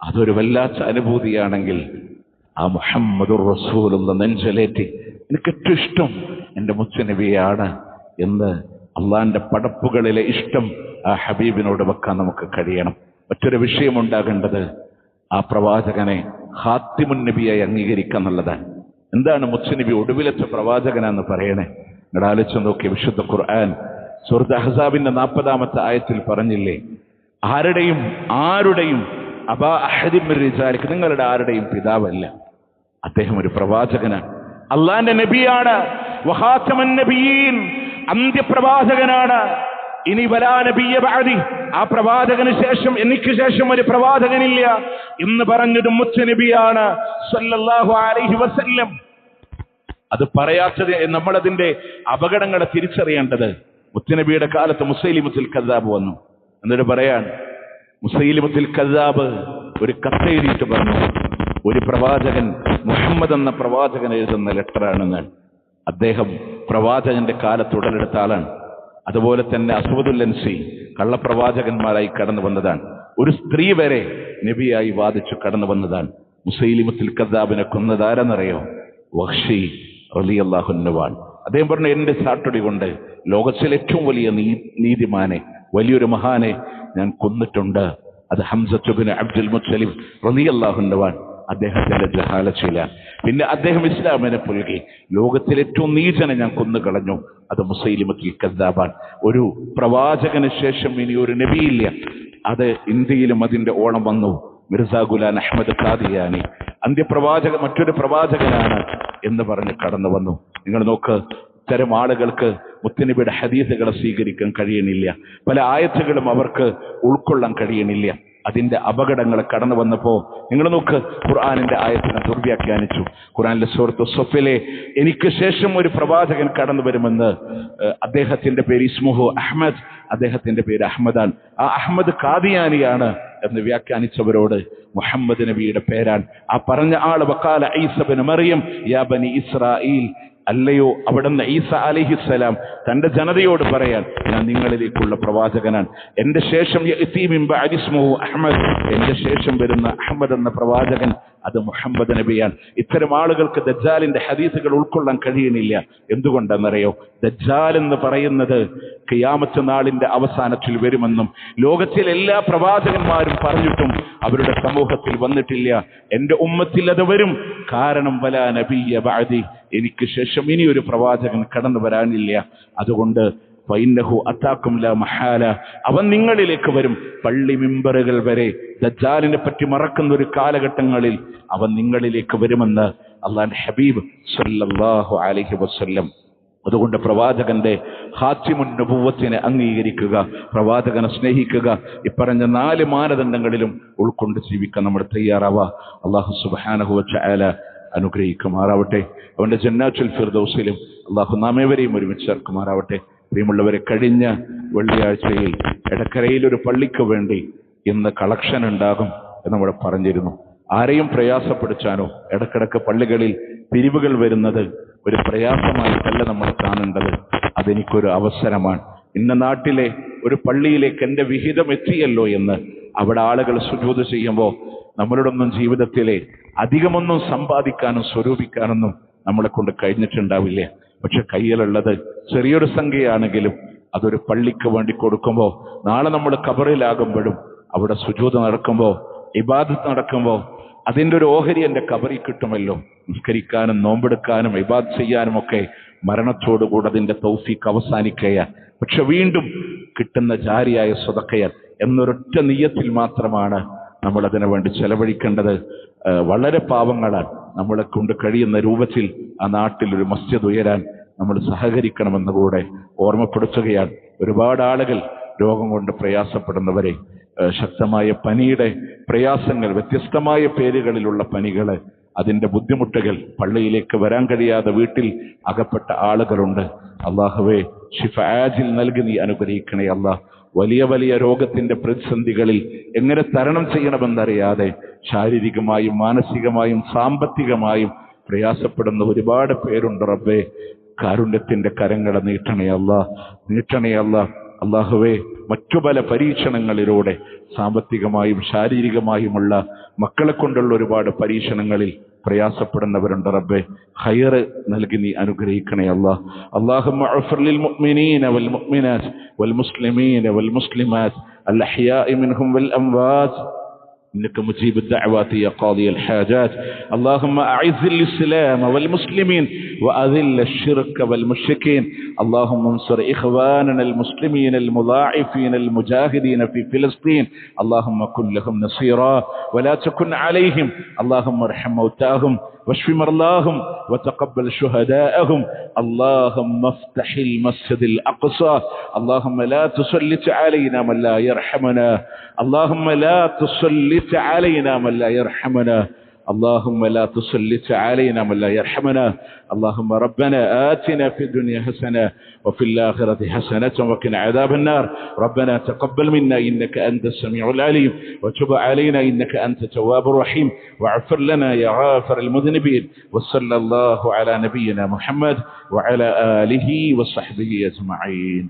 അതൊരു വല്ലാത്ത അനുഭൂതിയാണെങ്കിൽ ആ മുഹമ്മദുർ റസൂലുള്ള നെഞ്ചലേറ്റി എനിക്ക് ഏറ്റവും ഇഷ്ടം എൻ്റെ മുത്തുനബിയാണ് എന്ന് അള്ളാന്റെ പടപ്പുകളിലെ ഇഷ്ടം ആ ഹബീബിനോട് വെക്കാൻ നമുക്ക് കഴിയണം. മറ്റൊരു വിഷയമുണ്ടാകേണ്ടത് ആ പ്രവാചകനെ ഖാത്തിമുൻ നബിയായി അംഗീകരിക്കുക എന്നുള്ളതാണ്. എന്താണ് മുത്തുനബി ഒടുവിലത്തെ പ്രവാചകനാന്ന് പറയണേ? നിങ്ങൾ ആലോചിച്ച് നോക്കി, വിശുദ്ധ ഖുർആൻ സൂറത്ത് അഹ്സാബിന്റെ 40-ാമത്തെ ആയത്തിൽ പറഞ്ഞില്ലേ, ആരുടെയും അബാ അഹദിൻ മിർ റിജാലിക്, നിങ്ങളുടെ ആരുടെയും പിതാവല്ല, അദ്ദേഹം ഒരു പ്രവാചകനാണ്, അള്ളാന്റെ നബിയാണ്, വഖാതമൻ നബിയീൻ, അന്ത്യപ്രവാചകനാണ്. ഇനി വലാ നബിയ്യ ബഅദി, ആ പ്രവാചകന് ശേഷം എനിക്ക് ശേഷം ഒരു പ്രവാചകനില്ല എന്ന് പറഞ്ഞത് മുത്തുനബിയാണ് സല്ലല്ലാഹു അലൈഹി വസല്ലം. അത് പറയാത്തത് നമ്മളതിന്റെ അപകടങ്ങളെ തിരിച്ചറിയേണ്ടത്. മുത്തുനബിയുടെ കാലത്ത് മുസൈലിമത്തുൽ കദ്ദാബ് വന്നു. എന്നിട്ട് പറയാൻ, മുസൈലിമത്തുൽ കദ്ദാബ് ഒരു കത്തെഴുതിയിട്ട് പറഞ്ഞു, ഒരു പ്രവാചകൻ, മുഹമ്മദ് എന്ന പ്രവാചകൻ എഴുതുന്ന ലെറ്ററാണെന്ന്. അദ്ദേഹം പ്രവാചകന്റെ കാലത്ത് ഉടലെടുത്ത ആളാണ്. അതുപോലെ തന്നെ അസ്വദുൽ അൻസി കള്ളപ്രവാചകന്മാരായി കടന്നു വന്നതാണ്. ഒരു സ്ത്രീ വരെ നബിയായി വാദിച്ചു കടന്നു വന്നതാണ്. മുസൈലിമത്തുൽ കദ്ദാബിനെ കൊന്നതാരെന്നറിയോ? വഹ്ശി റളിയല്ലാഹു അൻഹുവാണ്. അദ്ദേഹം പറഞ്ഞു, എന്റെ സാട്ടടി കൊണ്ട് ലോകത്തിലെ ഏറ്റവും വലിയ നീതിമാനെ, വലിയൊരു മഹാനെ ഞാൻ കൊന്നിട്ടുണ്ട്. അത് ഹംസത്ത് ഇബ്നു അബ്ദുൽ മുത്തലിബ് റളിയല്ലാഹു അൻഹുവാണ്. അദ്ദേഹത്തിന്റെ ജഹാലത്തിലാണ്. പിന്നെ അദ്ദേഹം ഇസ്ലാമിനെ പുൽകി. ലോകത്തിലെ ഏറ്റവും നീചനെ ഞാൻ കൊന്നുകളഞ്ഞു, അത് മുസൈലിമത്തുൽ കദ്ദാബാണ്. ഒരു പ്രവാചകന് ശേഷം ഇനി ഒരു നബിയില്ല. അത് ഇന്ത്യയിലും അതിന്റെ ഓണം വന്നു. മിർസാ ഗുലാം അഹമ്മദ് ഖാദിയാനി മറ്റൊരു പ്രവാചകനാണ് എന്ന് പറഞ്ഞ് കടന്നു വന്നു. നിങ്ങൾ നോക്ക്, ഇത്തരം ആളുകൾക്ക് മുത്തുനബിയുടെ ഹദീസുകളെ സ്വീകരിക്കാൻ കഴിയണില്ല. പല ആയത്തുകളും അവർക്ക് ഉൾക്കൊള്ളാൻ കഴിയണില്ല. അതിന്റെ അപകടങ്ങൾ കടന്നു വന്നപ്പോ നിങ്ങൾ നോക്ക്, ഖുർആനിന്റെ ആയത്തിനെ ദുർവ്യാഖ്യാനിച്ചു. ഖുർആനിലെ സൂറത്ത് സഫിലെ എനിക്ക് ശേഷം ഒരു പ്രവാചകൻ കടന്നു വരുമെന്ന്, അദ്ദേഹത്തിന്റെ പേര് ഇസ്മുഹു അഹ്മദ്, അദ്ദേഹത്തിന്റെ പേര് അഹ്മദാൻ, ആ അഹ്മദ് ഖാദിയാനിയാണ് എന്ന് വ്യാഖ്യാനിച്ചവരോട് മുഹമ്മദ് നബിയുടെ പേരാൻ ആ പറഞ്ഞ ആള് വഖാല ഈസ ഇബ്നു മറിയം യാ ബനി ഇസ്രായീൽ, അല്ലയോ അവിടുന്ന് ഈസ അലൈഹിസ്സലാം തന്റെ ജനതയോട് പറയാൻ, ഞാൻ നിങ്ങളിലേക്കുള്ള പ്രവാചകനാണ്, എന്റെ ശേഷം യഅ്തി മിൻ ബഅദി ഇസ്മുഹു അഹ്മദ്, എന്റെ ശേഷം വരുന്ന അഹ്മദ് എന്ന പ്രവാചകൻ അത് മുഹമ്മദ് നബിയാണ്. ഇത്തരം ആളുകൾക്ക് ദജ്ജാലിന്റെ ഹദീസുകൾ ഉൾക്കൊള്ളാൻ കഴിയുന്നില്ല. എന്തുകൊണ്ടെന്നറിയോ? ദജ്ജാൽ എന്ന് പറയുന്നത് ഖിയാമത്ത് നാളിന്റെ അവസാനത്തിൽ വരുമെന്നും ലോകത്തിലെ എല്ലാ പ്രവാചകന്മാരും പറഞ്ഞിട്ടും അവരുടെ സമൂഹത്തിൽ വന്നിട്ടില്ല. എന്റെ ഉമ്മത്തിൽ അത് വരും. കാരണം വലാ നബിയ്യ ബഅദി, എനിക്ക് ശേഷം ഇനി ഒരു പ്രവാചകൻ കടന്നു വരാനില്ല. അതുകൊണ്ട് ഫഇന്നഹു അതാക്കും ലാ മഹാല, അവൻ നിങ്ങളിലേക്ക് വരും. പള്ളി മിമ്പറുകൾ വരെ ദജ്ജാലിനെ പറ്റി മറക്കുന്ന ഒരു കാലഘട്ടങ്ങളിൽ അവൻ നിങ്ങളിലേക്ക് വരുമെന്ന് അല്ലാഹുവിന്റെ ഹബീബ് സല്ലല്ലാഹു അലൈഹി വസല്ലം. അതുകൊണ്ട് പ്രവാചകന്റെ ഖാതിമുൻ നബുവത്തിനെ അംഗീകരിക്കുക, പ്രവാചകനെ സ്നേഹിക്കുക, ഇപ്പറഞ്ഞ 4 മാനദണ്ഡങ്ങളിലും ഉൾക്കൊണ്ട് ജീവിക്കാൻ നമ്മൾ തയ്യാറാവുക. അല്ലാഹു സുബ്ഹാനഹു വ തആല അനുഗ്രഹിക്കുമാറാവട്ടെ. അവന്റെ ജന്നാത്തുൽ ഫിർദൗസിലും അല്ലാഹു നാമേവരെയും ഒരുമിച്ച് ചേർക്കുമാറാവട്ടെ. പ്രിയമുള്ളവരെ, കഴിഞ്ഞ വെള്ളിയാഴ്ചയിൽ എടക്കരയിൽ ഒരു പള്ളിക്ക് വേണ്ടി ഇന്ന് കളക്ഷൻ ഉണ്ടാകും എന്ന് നമ്മൾ പറഞ്ഞിരുന്നു. ആരെയും പ്രയാസപ്പെടുത്താനോ, ഇടക്കിടക്ക് പള്ളികളിൽ പിരിവുകൾ വരുന്നത് ഒരു പ്രയാസമായിട്ടല്ല നമ്മൾ കാണേണ്ടത്. അതെനിക്കൊരു അവസരമാണ്. ഇന്ന നാട്ടിലെ ഒരു പള്ളിയിലേക്ക് എൻ്റെ വിഹിതം എത്തിയല്ലോ എന്ന് അവിടെ ആളുകൾ സുജൂദ് ചെയ്യുമ്പോൾ നമ്മളോടൊന്നും ജീവിതത്തിലെ അധികമൊന്നും സമ്പാദിക്കാനും സ്വരൂപിക്കാനൊന്നും നമ്മളെ കൊണ്ട് കഴിഞ്ഞിട്ടുണ്ടാവില്ല. പക്ഷെ കയ്യിലുള്ളത് ചെറിയൊരു സംഖ്യയാണെങ്കിലും അതൊരു പള്ളിക്ക് വേണ്ടി കൊടുക്കുമ്പോൾ നാളെ നമ്മൾ ഖബറിലാകുമ്പോഴും അവിടെ സുജൂദ് നടക്കുമ്പോൾ, ഇബാദത്ത് നടക്കുമ്പോൾ അതിൻ്റെ ഒരു ഓഹരി എൻ്റെ ഖബറിൽ കിട്ടുമല്ലോ. നിസ്കരിക്കാനും നോമ്പെടുക്കാനും ഇബാദത്ത് ചെയ്യാനും ഒക്കെ മരണത്തോടുകൂടെ അതിൻ്റെ തൗഫീഖ് അവസാനിക്കുകയാണ്. പക്ഷെ വീണ്ടും കിട്ടുന്ന ജാരിയായ സ്വതക്കയാൽ എന്നൊരൊറ്റ നിയ്യത്തിൽ മാത്രമാണ് നമ്മൾ അതിനു വേണ്ടി ചെലവഴിക്കേണ്ടത്. വളരെ പാവങ്ങളാണ്. നമ്മളെ കൊണ്ട് കഴിയുന്ന രൂപത്തിൽ ആ നാട്ടിൽ ഒരു മസ്ജിദ് ഉയരാൻ നമ്മൾ സഹകരിക്കണമെന്ന് കൂടെ ഓർമ്മപ്പെടുത്തുകയാണ്. ഒരുപാട് ആളുകൾ രോഗം കൊണ്ട് പ്രയാസപ്പെടുന്നവരെ, ശക്തമായ പനിയുടെ പ്രയാസങ്ങൾ, വ്യത്യസ്തമായ പേരുകളിലുള്ള പനികൾ, അതിൻ്റെ ബുദ്ധിമുട്ടുകൾ, പള്ളിയിലേക്ക് വരാൻ കഴിയാതെ വീട്ടിൽ അകപ്പെട്ട ആളുകളുണ്ട്. അല്ലാഹുവേ, ശിഫ ആജിൽ നൽകി നീ അനുഗ്രഹിക്കണേ അല്ലാഹ്. വലിയ വലിയ രോഗത്തിന്റെ പ്രതിസന്ധികളിൽ എങ്ങനെ തരണം ചെയ്യണമെന്നറിയാതെ ശാരീരികമായും മാനസികമായും സാമ്പത്തികമായും പ്രയാസപ്പെടുന്ന ഒരുപാട് പേരുണ്ട്. റബ്ബേ, കാരുണ്യത്തിന്റെ കരങ്ങളെ നീട്ടണേ അല്ലാഹ്, നീട്ടണേ അല്ലാഹ്. അല്ലാഹുവേ, മറ്റു പല പരീക്ഷണങ്ങളിലൂടെ സാമ്പത്തികമായും ശാരീരികമായുമുള്ള മക്കളെ കൊണ്ടുള്ള ഒരുപാട് പരീക്ഷണങ്ങളിൽ പ്രയാസപ്പെടുന്നവരുണ്ട്. റബ്ബേ, ഖൈറ് നൽകി നീ അനുഗ്രഹിക്കണേ അല്ലാഹ്. അല്ലാഹുമ്മ അഗ്ഫിർ ലിൽ മുഅ്മിനീന വൽ മുഅ്മിനാത്ത് വൽ മുസ്ലിമീന വൽ മുസ്ലിമാത്ത് അൽ അഹ്യാഇ മിൻഹും വൽ അംവാത്ത് إنك مجيب الدعوات يا قاضي الحاجات. اللهم أعز الإسلام والمسلمين وأذل الشرك والمشركين. اللهم انصر إخواننا المسلمين المضاعفين المجاهدين في فلسطين. اللهم كن لهم نصيرا ولا تكن عليهم. اللهم ارحم موتاهم واشف مرضاهم وتقبل شهداءهم. اللهم افتح المسجد الأقصى. اللهم لا تسلط علينا من لا يرحمنا. اللهم لا تسلط علينا من لا يرحمنا. اللهم لا تسلط علينا من لا يرحمنا. اللهم ربنا آتنا في الدنيا حسنة وفي الآخرة حسنة وقنا عذاب النار. ربنا تقبل منا إنك أنت السميع العليم وتب علينا إنك أنت التواب الرحيم واغفر لنا يا غافر المذنبين. وصلى الله على نبينا محمد وعلى آله وصحبه أجمعين.